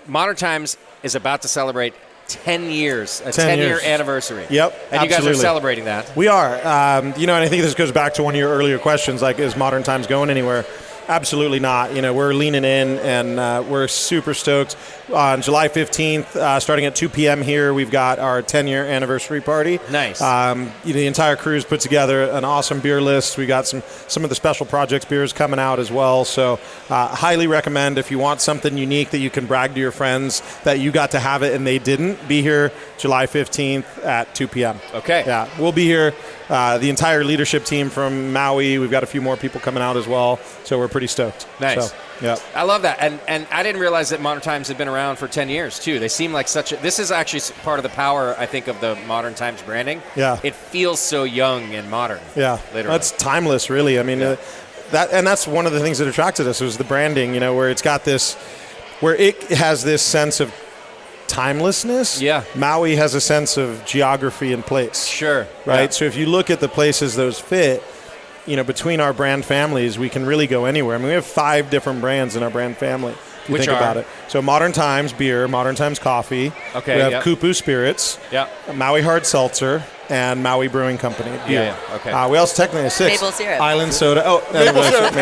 Modern Times is about to celebrate 10 years, a 10-year anniversary. Yep, and you guys are celebrating that. We are. And I think this goes back to one of your earlier questions, like, is Modern Times going anywhere? Absolutely not. We're leaning in, and we're super stoked. On July 15th, starting at 2 p.m. here, we've got our 10-year anniversary party. Nice. The entire crew's put together an awesome beer list. We got some of the Special Projects beers coming out as well. So highly recommend, if you want something unique that you can brag to your friends that you got to have it and they didn't, be here July 15th at 2 p.m. Okay. Yeah, we'll be here. The entire leadership team from Maui. We've got a few more people coming out as well. So we're pretty stoked. Nice. So, yeah. I love that. And I didn't realize that Modern Times had been around for 10 years, too. They seem like this is actually part of the power, I think, of the Modern Times branding. Yeah. It feels so young and modern. Yeah. Later That's timeless, really. I mean, that's one of the things that attracted us was the branding, where it's got this, where it has this sense of timelessness. Yeah. Maui has a sense of geography and place. Sure. Right? Yeah. So if you look at the places those fit, between our brand families, we can really go anywhere. I mean, we have 5 different brands in our brand family, if you think about it. So Modern Times Beer, Modern Times Coffee. Okay. We have Kupu Spirits. Yeah. Maui Hard Seltzer. And Maui Brewing Company. Yeah. Okay. We also technically have 6. Maple syrup. Island Soda. Oh, maple syrup.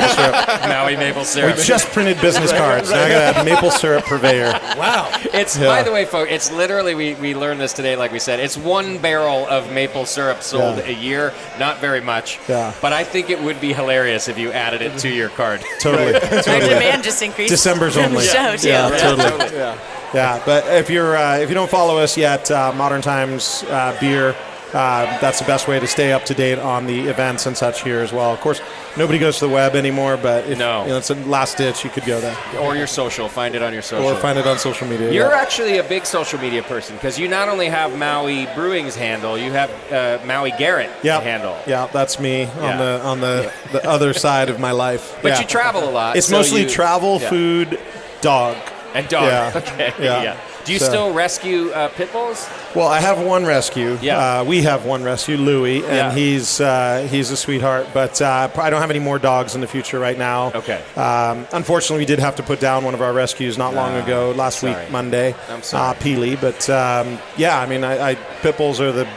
Maui maple syrup. We just printed business cards. Now I got to add maple syrup purveyor. Wow. By the way, folks, it's literally, we learned this today, like we said, it's 1 barrel of maple syrup sold a year. Not very much. Yeah. But I think it would be hilarious if you added it to your card. Totally. Our demand just increased. December's from only. the show, too. Yeah, totally. Yeah, but if you don't follow us yet, Modern Times Beer. That's the best way to stay up to date on the events and such here as well. Of course, nobody goes to the web anymore, but if it's a last ditch, you could go there. Or your social. Find it on your social. Or find it on social media. You're actually a big social media person because you not only have Maui Brewing's handle, you have Maui Garrett handle. Yeah, that's me on the other side of my life. But you travel a lot. It's mostly travel, food, dog. And dog. Yeah. Okay. Yeah. Do you still rescue pit bulls? Well, I have one rescue. Yeah. We have one rescue, Louie, and he's a sweetheart. But I don't have any more dogs in the future right now. Okay. Unfortunately, we did have to put down one of our rescues not long ago, last week, Monday. I'm sorry. Peely. But I mean, pit bulls are the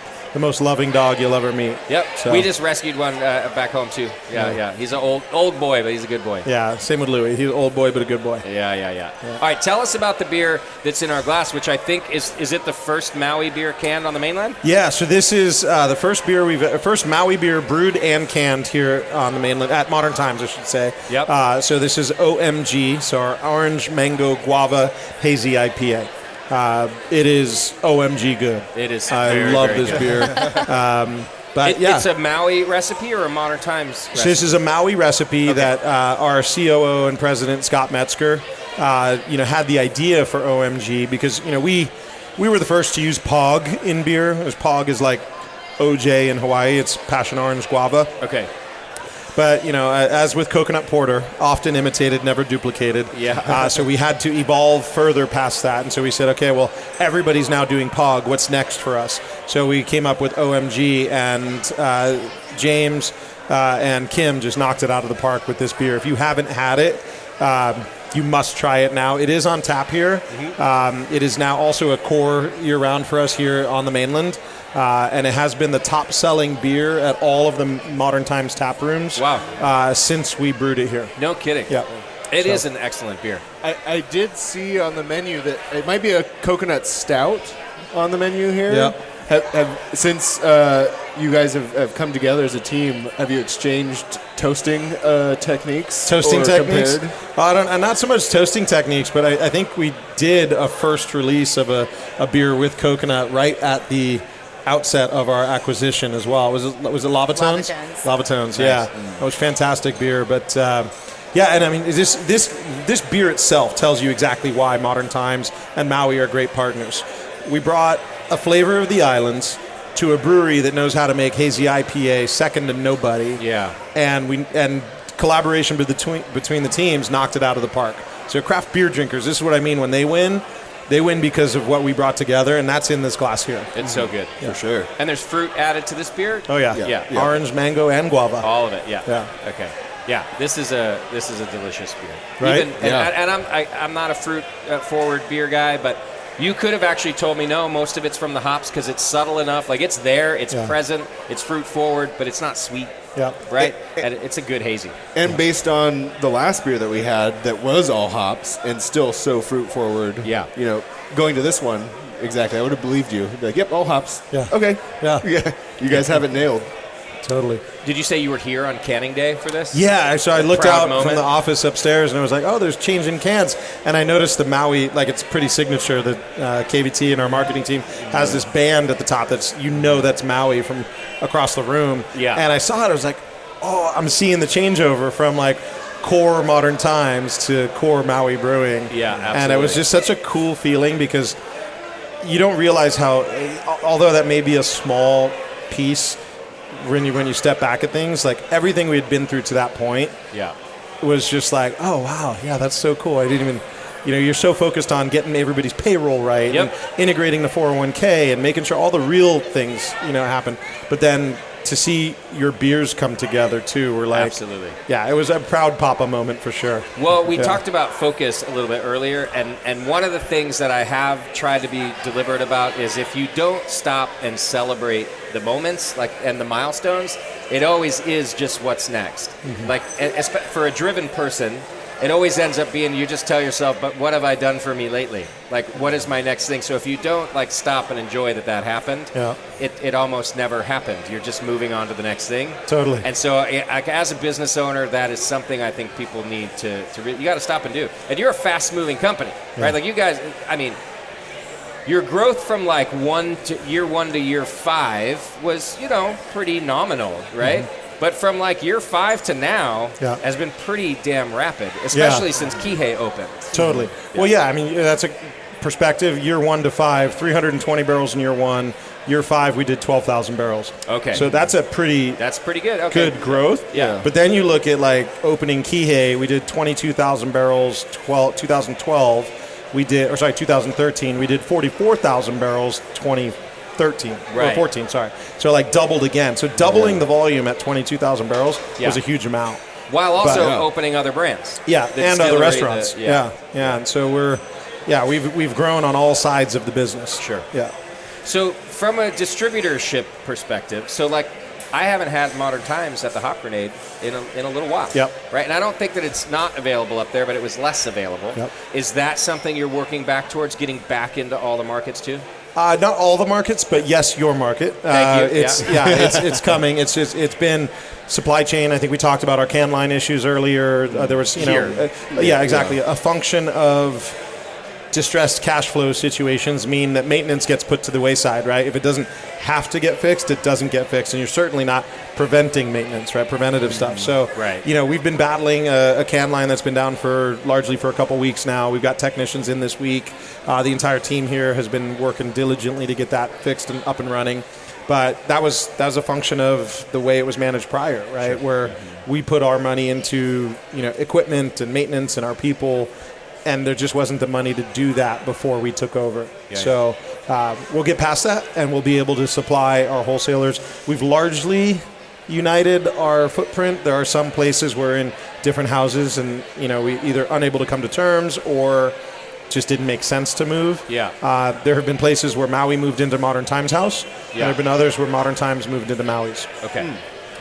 most loving dog you'll ever meet. Yep. So. We just rescued one back home too. Yeah. He's an old boy, but he's a good boy. Yeah. Same with Louie. He's an old boy, but a good boy. Yeah. All right. Tell us about the beer that's in our glass, which I think is it the first Maui beer canned on the mainland? Yeah. So this is the first Maui beer brewed and canned here on the mainland at Modern Times, I should say. Yep. So this is OMG. So our Orange Mango Guava Hazy IPA. It is OMG good. It is. I love this beer. But it's a Maui recipe or a Modern Times recipe? So this is a Maui recipe that our COO and president Scott Metzger, had the idea for OMG because we were the first to use POG in beer. POG is like OJ in Hawaii. It's passion orange guava. Okay. But, as with coconut porter, often imitated, never duplicated. Yeah. So we had to evolve further past that. And so we said, okay, well, everybody's now doing POG. What's next for us? So we came up with OMG, and James and Kim just knocked it out of the park with this beer. If you haven't had it, You must try it now. It is on tap here. It is now also a core year-round for us here on the mainland. And it has been the top-selling beer at all of the Modern Times tap rooms since we brewed it here. No kidding. Yeah. It is an excellent beer. I did see on the menu that it might be a coconut stout on the menu here. Yeah. Since you guys have come together as a team, have you exchanged toasting techniques? Toasting techniques? Compared? Not so much toasting techniques, but I think we did a first release of a beer with coconut right at the outset of our acquisition as well. Was it Lavatones? Lavatones, nice. yeah. That was fantastic beer, but and I mean this beer itself tells you exactly why Modern Times and Maui are great partners. We brought a flavor of the islands to a brewery that knows how to make hazy IPA second to nobody. Yeah. And collaboration between the teams knocked it out of the park. So craft beer drinkers, this is what I mean when they win because of what we brought together, and that's in this glass here. It's so good. Yeah. For sure. And there's fruit added to this beer? Oh, yeah. Yeah. Orange, mango, and guava. All of it, yeah. Okay. Yeah, this is a delicious beer. Right? I'm not a fruit forward beer guy, but you could have actually told me no, most of it's from the hops because it's subtle enough. Like it's there, it's present, it's fruit forward, but it's not sweet. Yeah. Right? And it's a good hazy. And based on the last beer that we had that was all hops and still so fruit forward. Yeah. You know, going to this one, exactly, I would have believed you. Be like, yep, all hops. Yeah. Okay. Yeah. You guys have it nailed. Totally. Did you say you were here on canning day for this? Yeah, so I looked Proud out moment? from the office upstairs and I was like, oh, there's changing cans. And I noticed the Maui, like it's pretty signature that KVT and our marketing team has this band at the top that's Maui from across the room. Yeah. And I saw it, I was like, oh, I'm seeing the changeover from like core Modern Times to core Maui Brewing. Yeah, absolutely. And it was just such a cool feeling because you don't realize how, although that may be a small piece, when you step back at things, like everything we had been through to that point was just like, oh, wow, yeah, that's so cool. I didn't even, you're so focused on getting everybody's payroll right and integrating the 401k and making sure all the real things, happen. But then to see your beers come together too, we're like, absolutely. Yeah, it was a proud Papa moment for sure. Well, we talked about focus a little bit earlier, and one of the things that I have tried to be deliberate about is if you don't stop and celebrate the moments and the milestones, it always is just what's next. Like for a driven person, it always ends up being you just tell yourself, but what have I done for me lately? Like, what is my next thing? So if you don't stop and enjoy that happened, it almost never happened. You're just moving on to the next thing. Totally. And so as a business owner, that is something I think people need to you got to stop and do. And you're a fast-moving company, right? Like you guys, I mean, your growth from year one to year 5 was, pretty nominal, right? But from year 5 to now has been pretty damn rapid, especially since Kihei opened. Totally. Well, I mean, that's a perspective. Year 1 to 5, 320 barrels in year 1. Year 5, we did 12,000 barrels. Okay. So that's pretty good. Okay. Good growth. Yeah. But then you look at opening Kihei, we did 22,000 barrels. 2012, 2013, we did 44,000 barrels. 2013 or 14, sorry. So doubled again. So doubling the volume at 22,000 barrels was a huge amount. While also opening other brands. Yeah, and other restaurants. And so we've grown on all sides of the business. Sure. Yeah. So from a distributorship perspective, I haven't had Modern Times at the Hop Grenade in a little while. Yep. Right? And I don't think that it's not available up there, but it was less available. Yep. Is that something you're working back towards, getting back into all the markets too? Not all the markets, but yes, your market. Thank you. It's coming. It's been supply chain. I think we talked about our can line issues earlier. There was, exactly. A function of distressed cash flow situations mean that maintenance gets put to the wayside, right? If it doesn't have to get fixed, it doesn't get fixed, and you're certainly not preventing maintenance, right? Preventative stuff. So, we've been battling a can line that's been down largely for a couple weeks now. We've got technicians in this week. The entire team here has been working diligently to get that fixed and up and running. But that was a function of the way it was managed prior, right? Sure. Where we put our money into equipment and maintenance and our people, and there just wasn't the money to do that before we took over. Yeah, so we'll get past that, and we'll be able to supply our wholesalers. We've largely united our footprint. There are some places we're in different houses, and we either unable to come to terms or just didn't make sense to move. Yeah. There have been places where Maui moved into Modern Times house. Yeah. And there have been others where Modern Times moved into Maui's. Okay.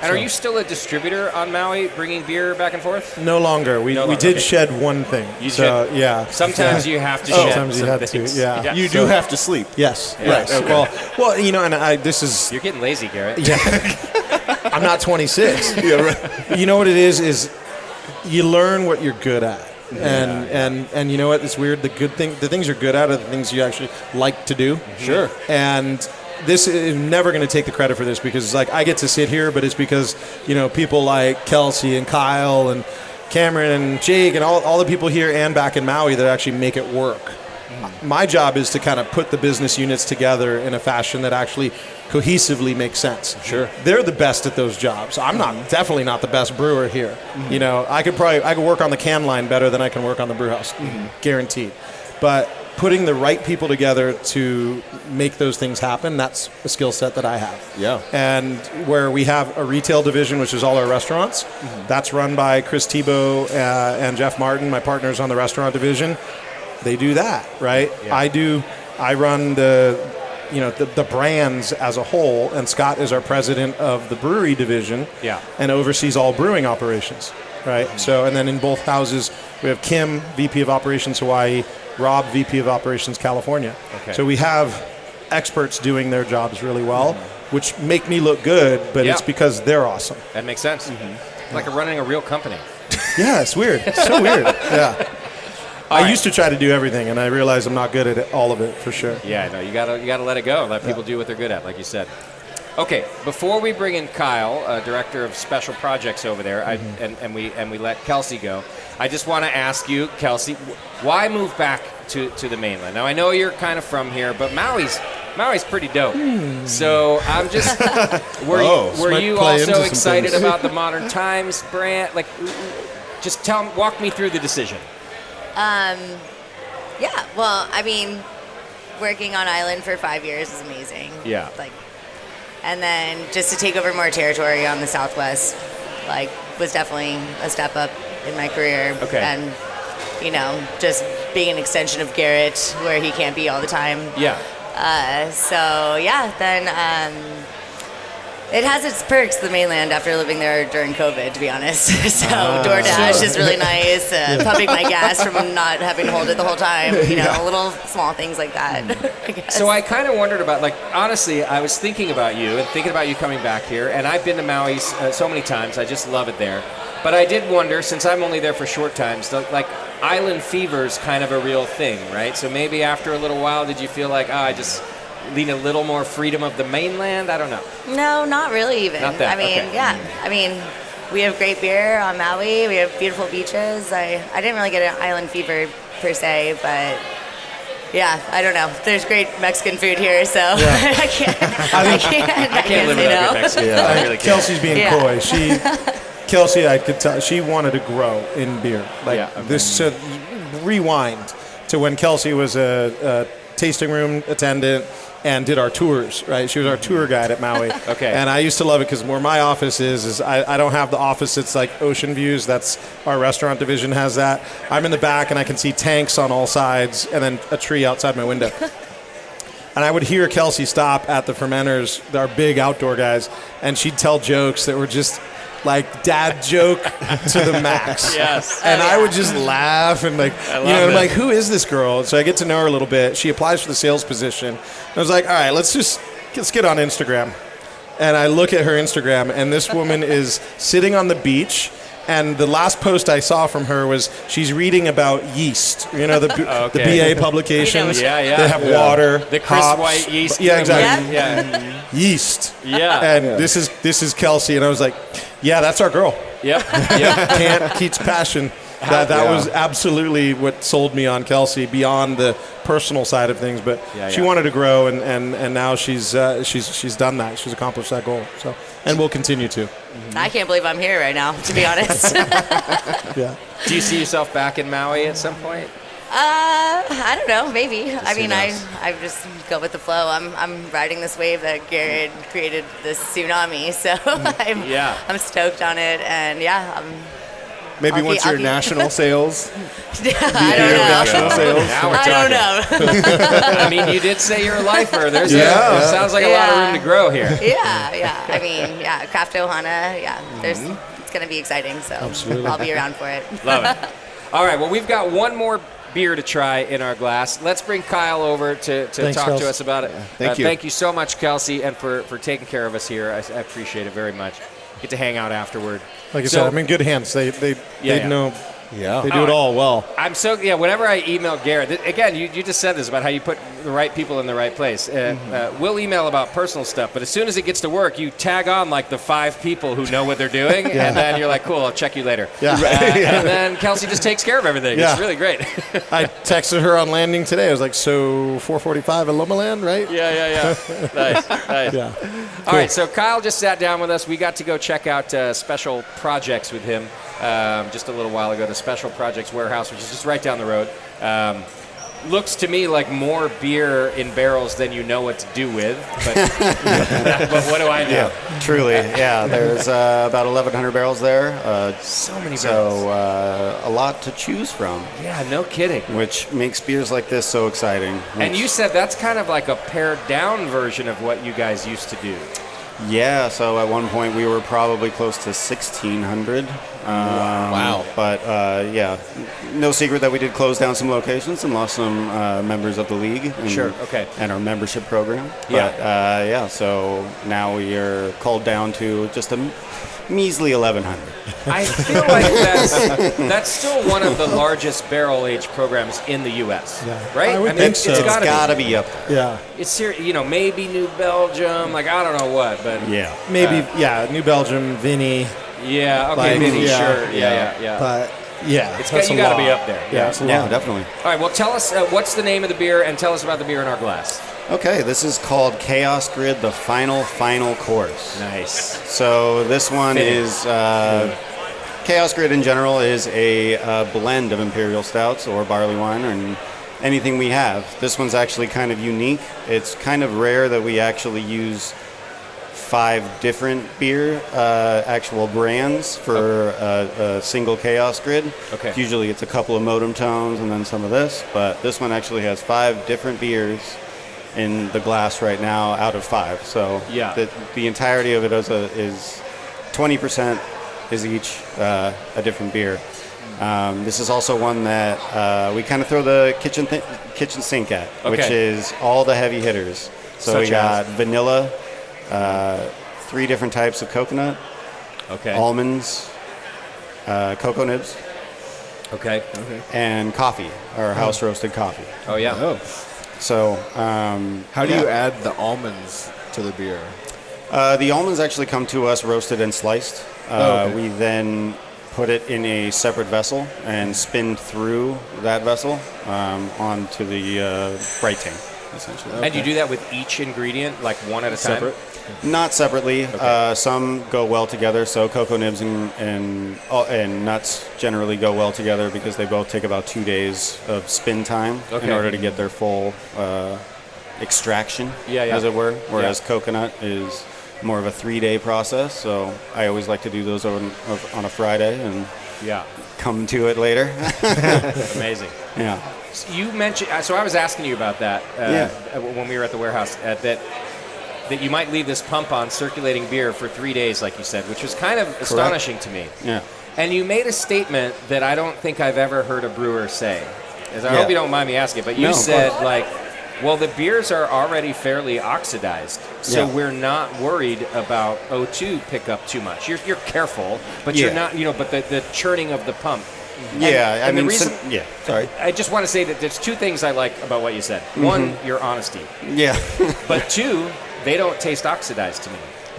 And are you still a distributor on Maui, bringing beer back and forth? No longer. We did shed one thing. Yeah. Sometimes you have to shed sometimes you have things. to, yeah. You do have to sleep. Yes. Yeah. Yes. Okay. Well, and this is... You're getting lazy, Garrett. Yeah. I'm not 26. Yeah, right. You know what it is you learn what you're good at. And you know what? It's weird. The things you're good at are the things you actually like to do. Mm-hmm. Sure. And this is never going to take the credit for this, because it's like I get to sit here, but it's because people like Kelsey and Kyle and Cameron and Jake and all the people here and back in Maui that actually make it work. My job is to kind of put the business units together in a fashion that actually cohesively makes sense. Sure. They're the best at those jobs. I'm definitely not the best brewer here. I could work on the can line better than I can work on the brew house. Guaranteed. But putting the right people together to make those things happen, that's a skill set that I have. Yeah. And where we have a retail division, which is all our restaurants, that's run by Chris Tebow and Jeff Martin, my partners on the restaurant division. They do that, right? Yeah. I run the brands as a whole, and Scott is our president of the brewery division. Yeah. And oversees all brewing operations, right? So, and then in both houses, we have Kim, VP of Operations Hawaii, Rob, VP of Operations California. Okay. So we have experts doing their jobs really well, which make me look good, but it's because they're awesome. That makes sense. Like running a real company. Yeah, it's weird. It's so weird. Yeah. I used to try to do everything, and I realized I'm not good at all of it, for sure. Yeah, no, you gotta let it go and let people do what they're good at, like you said. Okay, before we bring in Kyle, director of special projects over there, and we let Kelsey go, I just want to ask you, Kelsey, why move back to the mainland? Now I know you're kind of from here, but Maui's pretty dope. So I'm just were you also excited about the Modern Times brand? Like, just walk me through the decision. Yeah, well, I mean, working on Island for 5 years is amazing. Yeah. And then just to take over more territory on the Southwest, was definitely a step up in my career. Okay. And, just being an extension of Garrett where he can't be all the time. Yeah. Then it has its perks, the mainland, after living there during COVID, to be honest. So DoorDash is really nice. Pumping my gas from not having to hold it the whole time. Little small things like that, I guess. So I kind of wondered about, honestly, I was thinking about you and thinking about you coming back here. And I've been to Maui so many times. I just love it there. But I did wonder, since I'm only there for short times, island fever is kind of a real thing, right? So maybe after a little while, did you feel like, I just lean a little more freedom of the mainland? I don't know. No, not really even. Not that, I mean, okay. Yeah. I mean, we have great beer on Maui. We have beautiful beaches. I didn't really get an island fever per se, but yeah, I don't know. There's great Mexican food here, so I can't live without good Mexican. Yeah. I really can't. Kelsey's being coy. Kelsey, I could tell, she wanted to grow in beer. Rewind to when Kelsey was a tasting room attendant and did our tours, right? She was our tour guide at Maui. Okay. And I used to love it because where my office is I don't have the office that's like ocean views. That's our restaurant division has that. I'm in the back and I can see tanks on all sides and then a tree outside my window. And I would hear Kelsey stop at the fermenters, our big outdoor guys, and she'd tell jokes that were just like dad joke to the max. Yes. And I would just laugh and I'm like, who is this girl? So I get to know her a little bit. She applies for the sales position. And I was like, all right, let's get on Instagram. And I look at her Instagram, and this woman is sitting on the beach. And the last post I saw from her was she's reading about yeast. The BA publications. Yeah. They have water, the Chris hops. White yeast. Yeah, exactly. Yeah. Yeast. Yeah. And this is Kelsey, and I was like, yeah, that's our girl. Yep. Can't keeps passion. That was absolutely what sold me on Kelsey beyond the personal side of things. But she wanted to grow, and now she's done that. She's accomplished that goal. So, and will continue to. I can't believe I'm here right now, to be honest. Yeah. Do you see yourself back in Maui at some point? I don't know, maybe. I mean, who I knows? just go with the flow. I'm riding this wave that Garrett created this tsunami, so I'm stoked on it, and Maybe I'll once be- you're I'll be- national sales. I don't know. National sales. Now we're I talking. don't know. I mean, you did say you're a lifer. There Yeah. sounds like a lot of room to grow here. yeah. I mean, Craft Ohana, it's going to be exciting, so I'll be around for it. Love it. All right, well, we've got one more beer to try in our glass. Let's bring Kyle over to Thanks, talk Kelsey. to us about it. Thank you. Thank you so much, Kelsey, and for taking care of us here. I appreciate it very much. Get to hang out afterward. Like I said, I'm in good hands. They know. Yeah. They do it all well. I'm so whenever I email Garrett, again, you just said this about how you put the right people in the right place. We'll email about personal stuff, but as soon as it gets to work, you tag on like the 5 people who know what they're doing, and then you're like, cool, I'll check you later. Yeah. And then Kelsey just takes care of everything. Yeah. It's really great. I texted her on landing today. I was like, so 4:45 at Loma Land, right? Yeah. Nice. Yeah. All right, so Kyle just sat down with us. We got to go check out Special Projects with him just a little while ago, the Special Projects Warehouse, which is just right down the road. Looks to me like more beer in barrels than you know what to do with, but, but what do I know? Yeah, truly. Yeah, there's about 1,100 barrels there. So many barrels. So a lot to choose from, Yeah, no kidding. which makes beers like this so exciting. And you said that's kind of like a pared down version of what you guys used to do. Yeah, so at one point we were probably close to 1,600. Wow. But no secret that we did close down some locations and lost some members of the league. And, Sure, okay. And our membership program. Yeah. But so now we are called down to just a measly 1,100. I feel like that's still one of the largest barrel age programs in the U.S. right? I would think so. It's It's gotta got to be. be up there. Yeah. It's here, maybe New Belgium, like I don't know what, but Yeah. Maybe, New Belgium, Vinny. yeah, okay, Like, Vinny, yeah, sure, yeah. But, yeah. It's that's you a got to be lot. up there. Yeah, it's a Yeah, lot. definitely. All right, well, tell us what's the name of the beer, and tell us about the beer in our glass. Okay, this is called Chaos Grid, the final course. Nice. So this one Fitting. is Chaos Grid in general is a blend of imperial stouts or barley wine and anything we have. This one's actually kind of unique. It's kind of rare that we actually use 5 different beer actual brands for a single Chaos Grid. Okay. Usually it's a couple of modem tones and then some of this, but this one actually has 5 different beers in the glass right now out of 5. So Yeah. the entirety of it is 20% is each a different beer. This is also one that we kind of throw the kitchen sink at, which Okay. is all the heavy hitters. So Such we got as? vanilla, 3 different types of coconut, Okay. almonds, cocoa nibs, Okay. and coffee, or house roasted coffee. Oh yeah. Oh. So How do you add the almonds to the beer? the almonds actually come to us roasted and sliced. Okay. We then put it in a separate vessel and spin through that vessel onto the bright tank, essentially. And you do that with each ingredient, like one at a time? Separate? Not separately. Some go well together. So cocoa nibs and nuts generally go well together because they both take about 2 days of spin time Okay. in order to get their full extraction, Yeah. as it were. Whereas Yeah. coconut is more of a 3-day process. So I always like to do those on a Friday and Yeah. come to it later. Amazing. Yeah. So you mentioned, so I was asking you about that when we were at the warehouse, that you might leave this pump on circulating beer for 3 days, like you said, which was kind of astonishing to me. Yeah. And you made a statement that I don't think I've ever heard a brewer say. I Yeah. hope you don't mind me asking, but you No, of said, course. like, well, the beers are already fairly oxidized, so Yeah. we're not worried about O2 pickup too much. You're careful, but Yeah. you're not, but the churning of the pump. Yeah, and the I mean, reason- sorry. I just want to say that there's 2 things I like about what you said. One, your honesty. Yeah. But 2, they don't taste oxidized to me.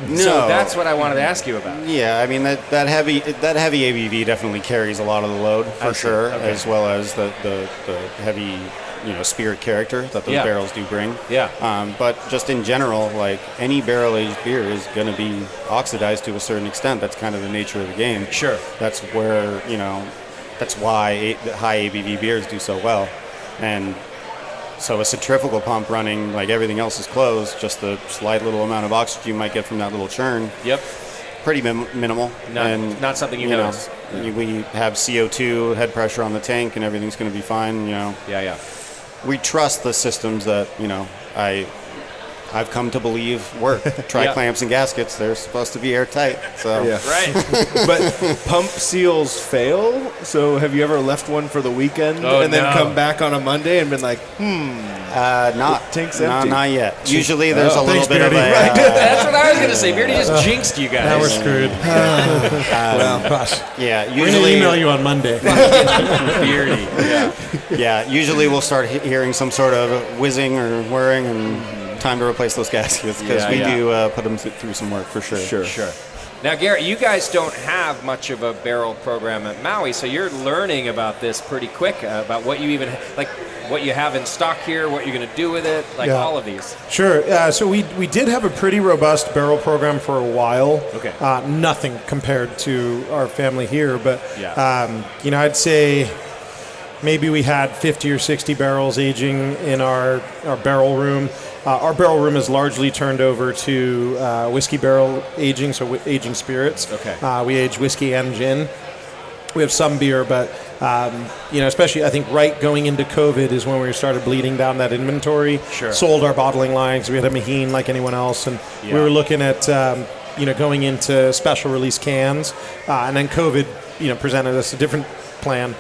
No. So that's what I wanted to ask you about. Yeah, I mean that heavy ABV definitely carries a lot of the load I for see. sure, Okay. as well as the heavy spirit character that those Yeah. barrels do bring. Yeah. But just in general, like any barrel aged beer is going to be oxidized to a certain extent. That's kind of the nature of the game. Sure. That's where that's why high ABV beers do so well. And so a centrifugal pump running, like everything else is closed, just the slight little amount of oxygen you might get from that little churn. Yep. Pretty minimal. Not something you notice. We have CO2, head pressure on the tank, and everything's going to be fine, Yeah. We trust the systems that, I've come to believe work. Tri-clamps and gaskets, they're supposed to be airtight. So. Yeah. Right. But pump seals fail. So have you ever left one for the weekend and then come back on a Monday and been like, tank's empty? Not yet. Usually there's a little bit of a... That's what I was going to say. Beardy just jinxed you guys. Now we're screwed. Yeah, We're going usually... to email you on Monday. Beardy. Yeah, usually we'll start hearing some sort of whizzing or whirring and time to replace those gaskets because we do put them through some work for sure. Sure. Now, Garrett, you guys don't have much of a barrel program at Maui, so you're learning about this pretty quick, about what you even, like, what you have in stock here, what you're going to do with it, all of these. Sure. So we did have a pretty robust barrel program for a while. Okay. Nothing compared to our family here, but I'd say maybe we had 50 or 60 barrels aging in our barrel room. Our barrel room is largely turned over to whiskey barrel aging, so aging spirits. Okay. We age whiskey and gin. We have some beer, but especially I think right going into COVID is when we started bleeding down that inventory. Sure. Sold our bottling lines. We had a Maheen like anyone else, and we were looking at going into special release cans, and then COVID presented us a different plan.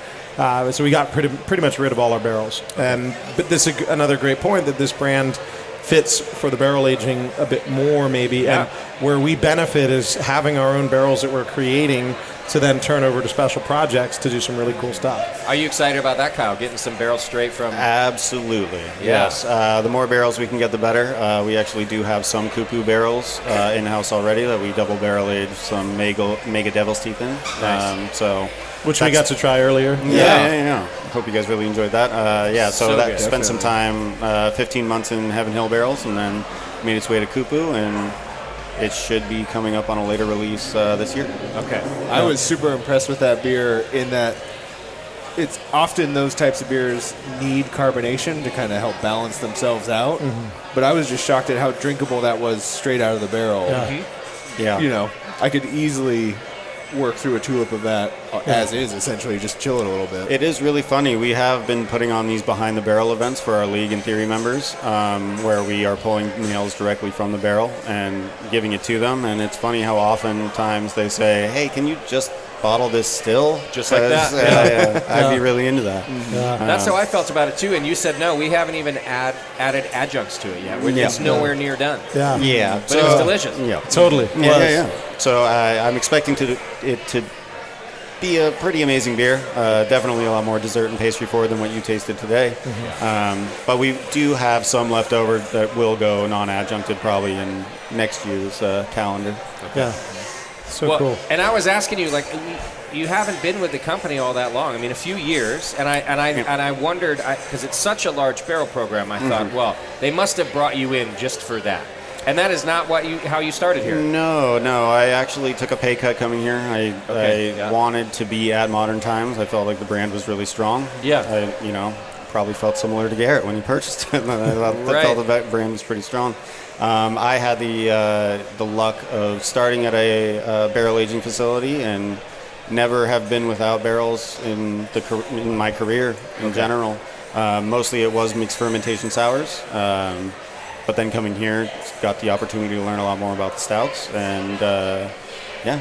So we got pretty much rid of all our barrels. But this is another great point that this brand fits for the barrel aging a bit more maybe. Yeah. And where we benefit is having our own barrels that we're creating to then turn over to special projects to do some really cool stuff. Are you excited about that, Kyle? Getting some barrels straight from... Absolutely, yes. The more barrels we can get, the better. We actually do have some Kupu barrels in-house already that we double barrel age some Mega Devil's Teeth in. Nice. Which we got to try earlier. Yeah. Hope you guys really enjoyed that. So that spent some time, 15 months in Heaven Hill barrels, and then made its way to Kupu, and it should be coming up on a later release this year. Okay. I was super impressed with that beer in that it's often those types of beers need carbonation to kind of help balance themselves out. Mm-hmm. But I was just shocked at how drinkable that was straight out of the barrel. Yeah. Mm-hmm. Yeah. I could easily work through a tulip of that as is, essentially, just chill it a little bit. It is really funny. We have been putting on these behind the barrel events for our League and Theory members, where we are pulling nails directly from the barrel and giving it to them. And it's funny how oftentimes they say, "Hey, can you just bottle this still?" Just like that. I'd be really into that. Yeah. That's how I felt about it too. And you said no, we haven't even added adjuncts to it yet. It's nowhere near done. Yeah. But it was delicious. Yeah. Totally. Yeah. So I'm expecting it to be a pretty amazing beer. Definitely a lot more dessert and pastry forward than what you tasted today. Mm-hmm. But we do have some left over that will go non-adjuncted probably in next year's calendar. Okay. Yeah. So cool. And I was asking you, you haven't been with the company all that long. I mean, a few years, and I wondered, because it's such a large barrel program. I thought, well, they must have brought you in just for that. And that is not how you started here. No. I actually took a pay cut coming here. I wanted to be at Modern Times. I felt like the brand was really strong. Yeah. I probably felt similar to Garrett when he purchased it. I felt the brand was pretty strong. I had the luck of starting at a barrel aging facility and never have been without barrels in my career in general. Mostly it was mixed fermentation sours. But then coming here, got the opportunity to learn a lot more about the stouts, and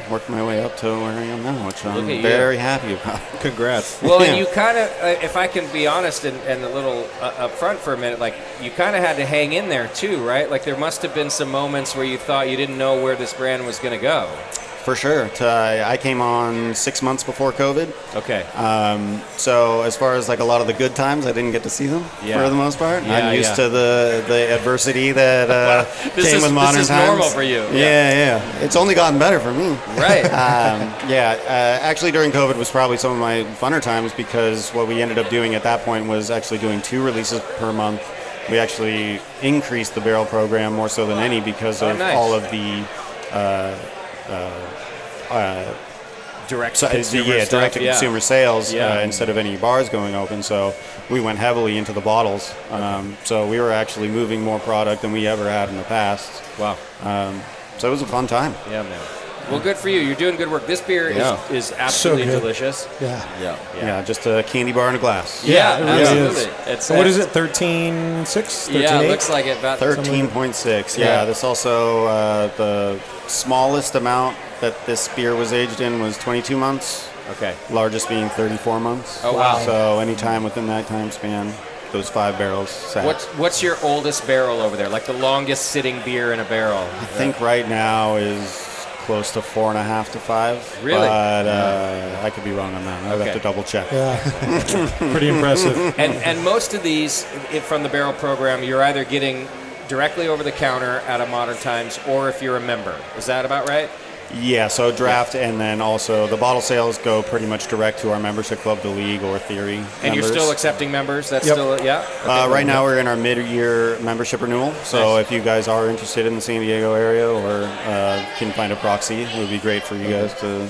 worked my way up to where I am now, which I'm very happy about. Congrats. Well, and you kind of, if I can be honest and a little up front for a minute, you kind of had to hang in there too, right? There must have been some moments where you thought you didn't know where this brand was going to go. For sure. I came on 6 months before COVID. Okay. So as far as a lot of the good times, I didn't get to see them for the most part. Yeah, I'm used to the adversity that came with Modern Times. This is normal for you. Yeah. It's only gotten better for me. Right. Actually during COVID was probably some of my funner times because what we ended up doing at that point was actually doing 2 releases per month. We actually increased the barrel program more so than any because of all of the direct consumer sales instead of any bars going open. So we went heavily into the bottles. So we were actually moving more product than we ever had in the past. Wow. So it was a fun time. Yeah, man. Well, good for you. You're doing good work. This beer is absolutely delicious. Yeah, just a candy bar in a glass. Yeah, it really absolutely. is. It's, What is it, 13.6? Yeah, it looks like it. About 13.6. Yeah, this also, the smallest amount that this beer was aged in was 22 months. Okay. Largest being 34 months. Oh, wow. So anytime within that time span, those 5 barrels sat. What's your oldest barrel over there? Like the longest sitting beer in a barrel? I think right now is close to 4.5 to 5. Really? But I could be wrong on that. I'd have to double check. Yeah. Pretty impressive. And most of these from the barrel program, you're either getting directly over the counter at a Modern Times, or if you're a member. Is that about right? Yeah, so draft, and then also the bottle sales go pretty much direct to our membership club, the League or Theory. And members. You're still accepting members? That's still, Okay, right now we're in our mid-year membership renewal. So if you guys are interested in the San Diego area or can find a proxy, it would be great for you guys to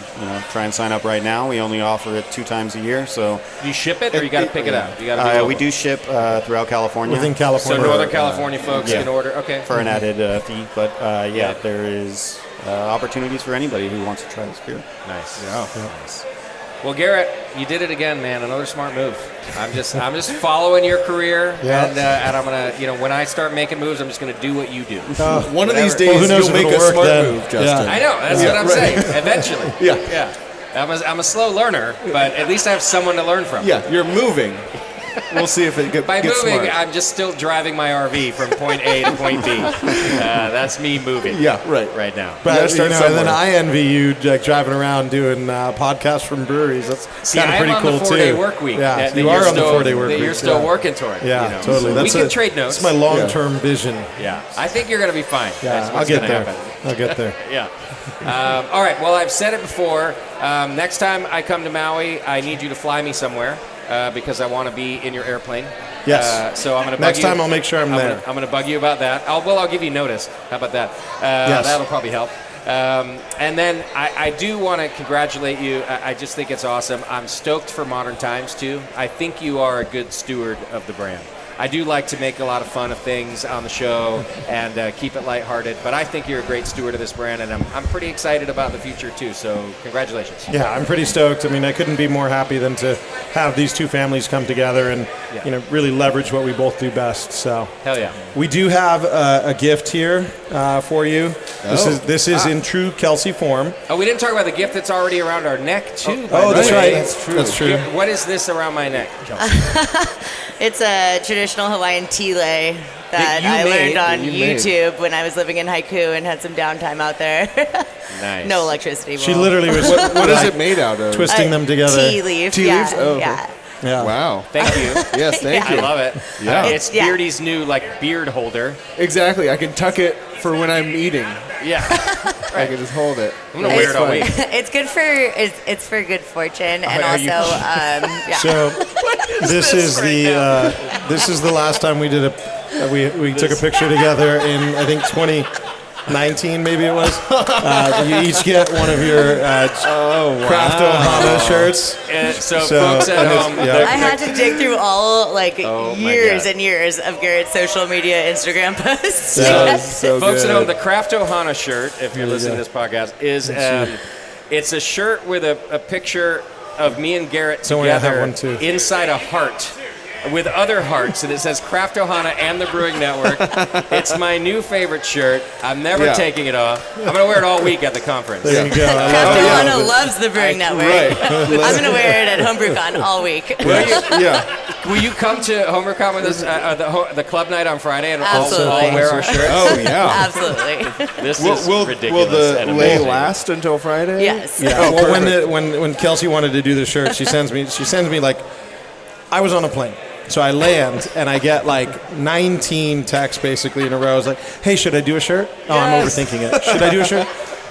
try and sign up right now. We only offer it 2 times a year. So you ship it, or you got to pick it up? You got to. We do ship throughout California. Within California. So Northern California folks can order. Okay. For an added fee, but there is. Opportunities for anybody who wants to try this beer. Nice. Nice. Well, Garrett, you did it again, man. Another smart move. I'm just following your career, and I'm gonna, when I start making moves, I'm just gonna do what you do. One of these days, you'll make a smart move, Justin. I know. That's what I'm saying. Eventually. Yeah. I'm a slow learner, but at least I have someone to learn from. Yeah, you're moving. We'll see if it gets By moving, smart. I'm just still driving my RV from point A to point B. That's me moving. Yeah, right now. But and then I envy you driving around doing podcasts from breweries. That's kind of pretty cool too. I'm on the 4-day work week. Yeah, you are on the 4-day work week. You're still working toward. Yeah, totally. We can trade notes. That's my long-term vision. Yeah, I think you're going to be fine. Yeah, I'll get there. I'll get there. Yeah. All right. Well, I've said it before. Next time I come to Maui, I need you to fly me somewhere. Because I want to be in your airplane. Yes. So I'm going to next time I'll make sure I'm there. I'm going to bug you about that. I'll give you notice. How about that? Yes. That'll probably help. And then I do want to congratulate you. I just think it's awesome. I'm stoked for Modern Times too. I think you are a good steward of the brand. I do like to make a lot of fun of things on the show and keep it lighthearted, but I think you're a great steward of this brand, and I'm pretty excited about the future too, so congratulations. Yeah, I'm pretty stoked. I mean, I couldn't be more happy than to have these two families come together and really leverage what we both do best. So hell yeah. We do have a gift here for you. This is in true Kelsey form. Oh, we didn't talk about the gift that's already around our neck too. That's right. That's true. What is this around my neck, Kelsey? It's a traditional Hawaiian tea lei that I learned on YouTube when I was living in Haiku and had some downtime out there. Nice. No electricity. She literally was. What is it made out of? Twisting them together. Tea leaf. Tea leaves? Oh, yeah. Yeah. Wow. Thank you. Yes, thank you. I love it. Yeah. It's Beardy's new beard holder. Exactly. I can tuck it for when I'm eating. Yeah. I can just hold it. I'm gonna wear it all week. It's good for it's for good fortune and also So this is the last time we did we took a picture together in I think 2019 maybe it was. You each get one of your Craft Ohana shirts. So folks at home, I had to dig through all years and years of Garrett's social media Instagram posts. So folks good. at home, the Craft Ohana shirt, if you're listening to this podcast, is it's a shirt with a picture of me and Garrett together inside a heart with other hearts, and it says Craft Ohana and the Brewing Network. It's my new favorite shirt. I'm never taking it off. I'm going to wear it all week at the conference. There you go. Craft Ohana loves the Brewing Network. Right. I'm going to wear it at HomebrewCon all week. Will you come to HomebrewCon with us, the club night on Friday, and all Absolutely. wear our shirts? Oh, yeah. Absolutely. This is ridiculous. Will the and lei amazing. last until Friday? Yes. Yeah. Well, when Kelsey wanted to do the shirt, she sends me I was on a plane. So I land and I get 19 texts basically in a row. I was like, hey, should I do a shirt? Oh, I'm overthinking it. Should I do a shirt?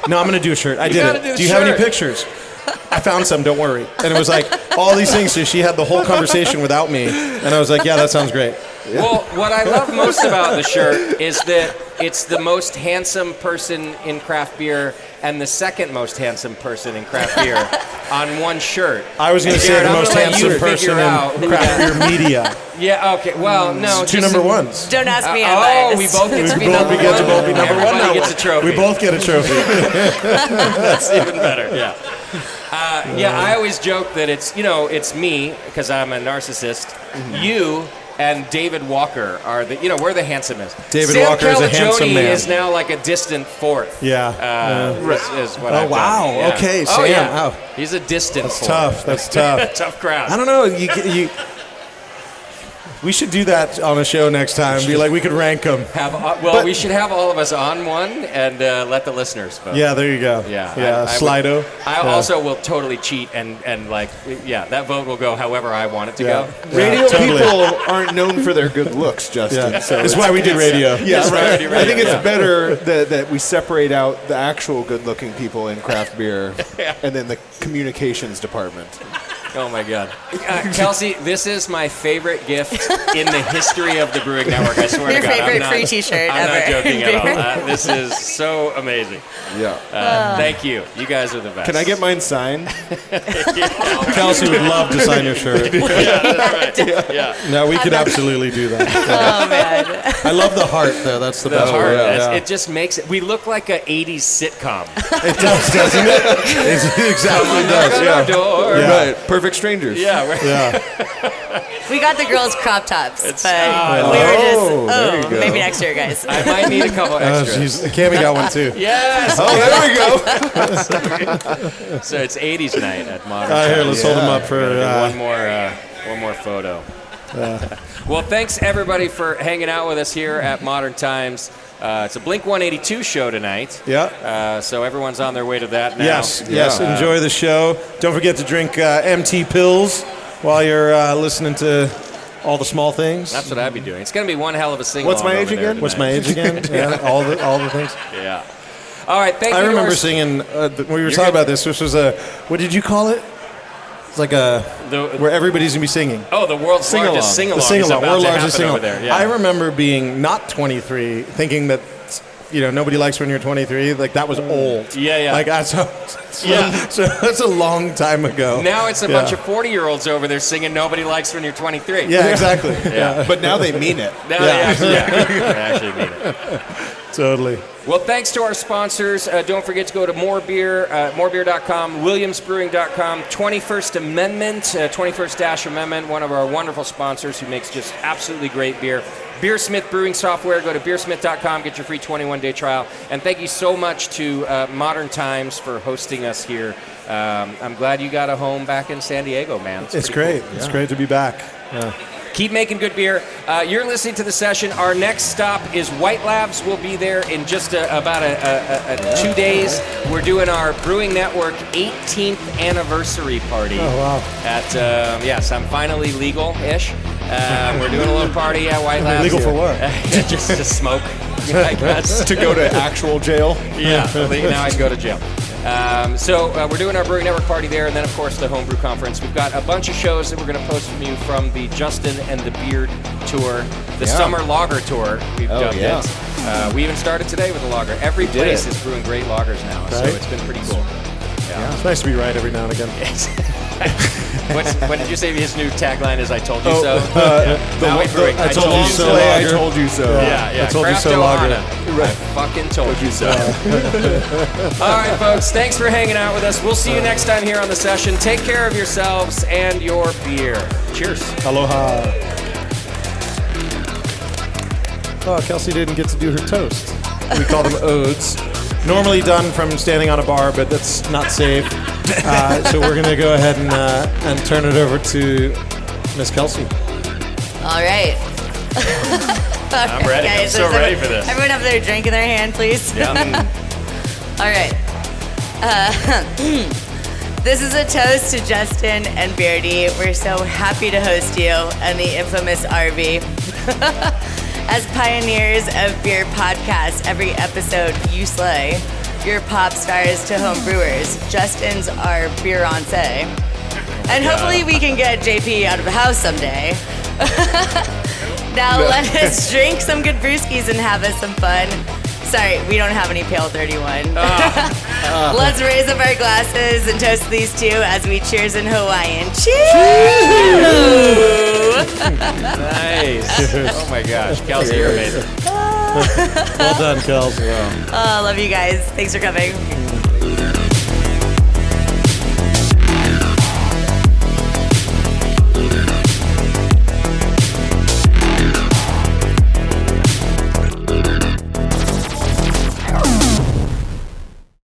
No, I'm going to do a shirt. I did it. Do you have any pictures? I found some, don't worry. And it was all these things. So she had the whole conversation without me. And I was like, yeah, that sounds great. Yeah. Well, what I love most about the shirt is that it's the most handsome person in craft beer and the second most handsome person in craft beer. on one shirt. I was going to say Garrett, the I'm most gonna let you handsome person figure out in who craft that- beer media. Yeah, okay. Well, no. Two just- number ones. Don't ask me. I'm Oh, biased. we both get to be We both number get to one. both be number one Everybody now. gets a trophy. We both get a trophy. That's even better. Yeah. I always joke that it's me because I'm a narcissist. You and David Walker are we're the handsomest. David Sam Walker is a handsome Calagione man. is now like a distant fourth. Yeah. Is what Oh, I've wow. done. Yeah. Okay, Oh, Sam. yeah. Oh. He's a distant That's fourth. tough. That's tough. Tough crowd. I don't know. You. We should do that on a show next time. Be like, we could rank them. We should have all of us on one and let the listeners vote. Yeah, there you go. Yeah, Yeah, Slido. I also will totally cheat and that vote will go however I want it to go. Radio totally. people aren't known for their good looks, Justin. Yeah. So That's why we do radio. Yeah, That's right. why we do radio, I think it's yeah. better that we separate out the actual good-looking people in craft beer and then the communications department. Oh my God, Kelsey, this is my favorite gift in the history of the Brewing Network. I swear Your to God, favorite I'm not, free T-shirt I'm ever. not joking at all. This is so amazing. Yeah. Thank you. You guys are the best. Can I get mine signed? Kelsey would love to sign your shirt. Yeah, that's right. Yeah. No, we could absolutely do that. Oh man. I love the heart, though. That's the The best heart, part. Yeah. it just makes it. We look like a '80s sitcom. It does, doesn't it? It exactly does. Knock on our door. Yeah. Right. Perfect strangers. Yeah. We're, Yeah. We got the girls' crop tops, but oh, we were oh, there you just go. maybe next year, guys. I might need a couple Oh, extras. jeez. Cammy got one too. Yes. Oh, there we go. So it's '80s night at Modern. Here, Times. let's hold them up for. One more photo. Well, thanks everybody for hanging out with us here at Modern Times. It's a Blink 182 show tonight. Yeah. So everyone's on their way to that now. Yes. Enjoy the show. Don't forget to drink MT pills while you're listening to all the small things. That's what I'd be doing. It's going to be one hell of a sing. What's my age again? What's my age again? Yeah. All the things. Yeah. All right. Thank you. I to remember our- singing when we were You're talking good. about this. This was what did you call it? It's like where everybody's gonna be singing. Oh, the world's Sing-along. largest sing-along. The sing-along. Is about World to largest happen over sing-along. there. Yeah. I remember being not 23, thinking that nobody likes when you're 23. Like that was old. Yeah. Like so that's a long time ago. Now it's a bunch of 40-year-olds over there singing "Nobody Likes When You're 23." Yeah, exactly. Yeah. But now they mean it. Now they actually mean it. Totally. Well, thanks to our sponsors. Don't forget to go to morebeer.com, williamsbrewing.com, 21st Amendment, 21st Amendment, one of our wonderful sponsors who makes just absolutely great beer. Beersmith Brewing Software. Go to beersmith.com, get your free 21-day trial. And thank you so much to Modern Times for hosting us here. I'm glad you got a home back in San Diego, man. It's pretty great. cool. It's great to be back. Yeah. Keep making good beer. You're listening to the session. Our next stop is White Labs. We'll be there in just about 2 days. We're doing our Brewing Network 18th anniversary party. Oh, wow. At yes, I'm finally legal-ish. We're doing a little party at White Labs. Legal for what? just to smoke, I guess. To go to actual jail. Yeah, now I can go to jail. So we're doing our Brewing Network party there, and then, of course, the Homebrew Conference. We've got a bunch of shows that we're going to post from you from the Justin and the Beard Tour, the Summer Lager Tour, we've dubbed it. We even started today with a lager. Every place is brewing great lagers now, so it's been pretty cool. Yeah. It's nice to be right every now and again. What did you say his new tagline is, I told you so? Maui Brewing, I told you so. I told you so. Yeah. I told you Craft so lager. Ohana. I fucking told you so. All right, folks. Thanks for hanging out with us. We'll see you next time here on the session. Take care of yourselves and your beer. Cheers. Aloha. Oh, Kelsey didn't get to do her toast. We call them odes. Normally done from standing on a bar, but that's not safe. So we're going to go ahead and turn it over to Miss Kelsey. All right. I'm ready. I'm so ready for this. Everyone have their drink in their hand, please. Yeah. All right. This is a toast to Justin and Beardy. We're so happy to host you and the infamous RV. As pioneers of beer podcasts, every episode you slay. You're pop stars to home brewers. Justin's our Beerance. And hopefully we can get JP out of the house someday. Now let us drink some good brewskis and have us some fun. Sorry, we don't have any Pale 31. Let's raise up our glasses and toast these two as we cheers in Hawaiian. Cheers! Nice. Oh my gosh, Kelsey, you're amazing. Well done, Kels. Oh, love you guys. Thanks for coming.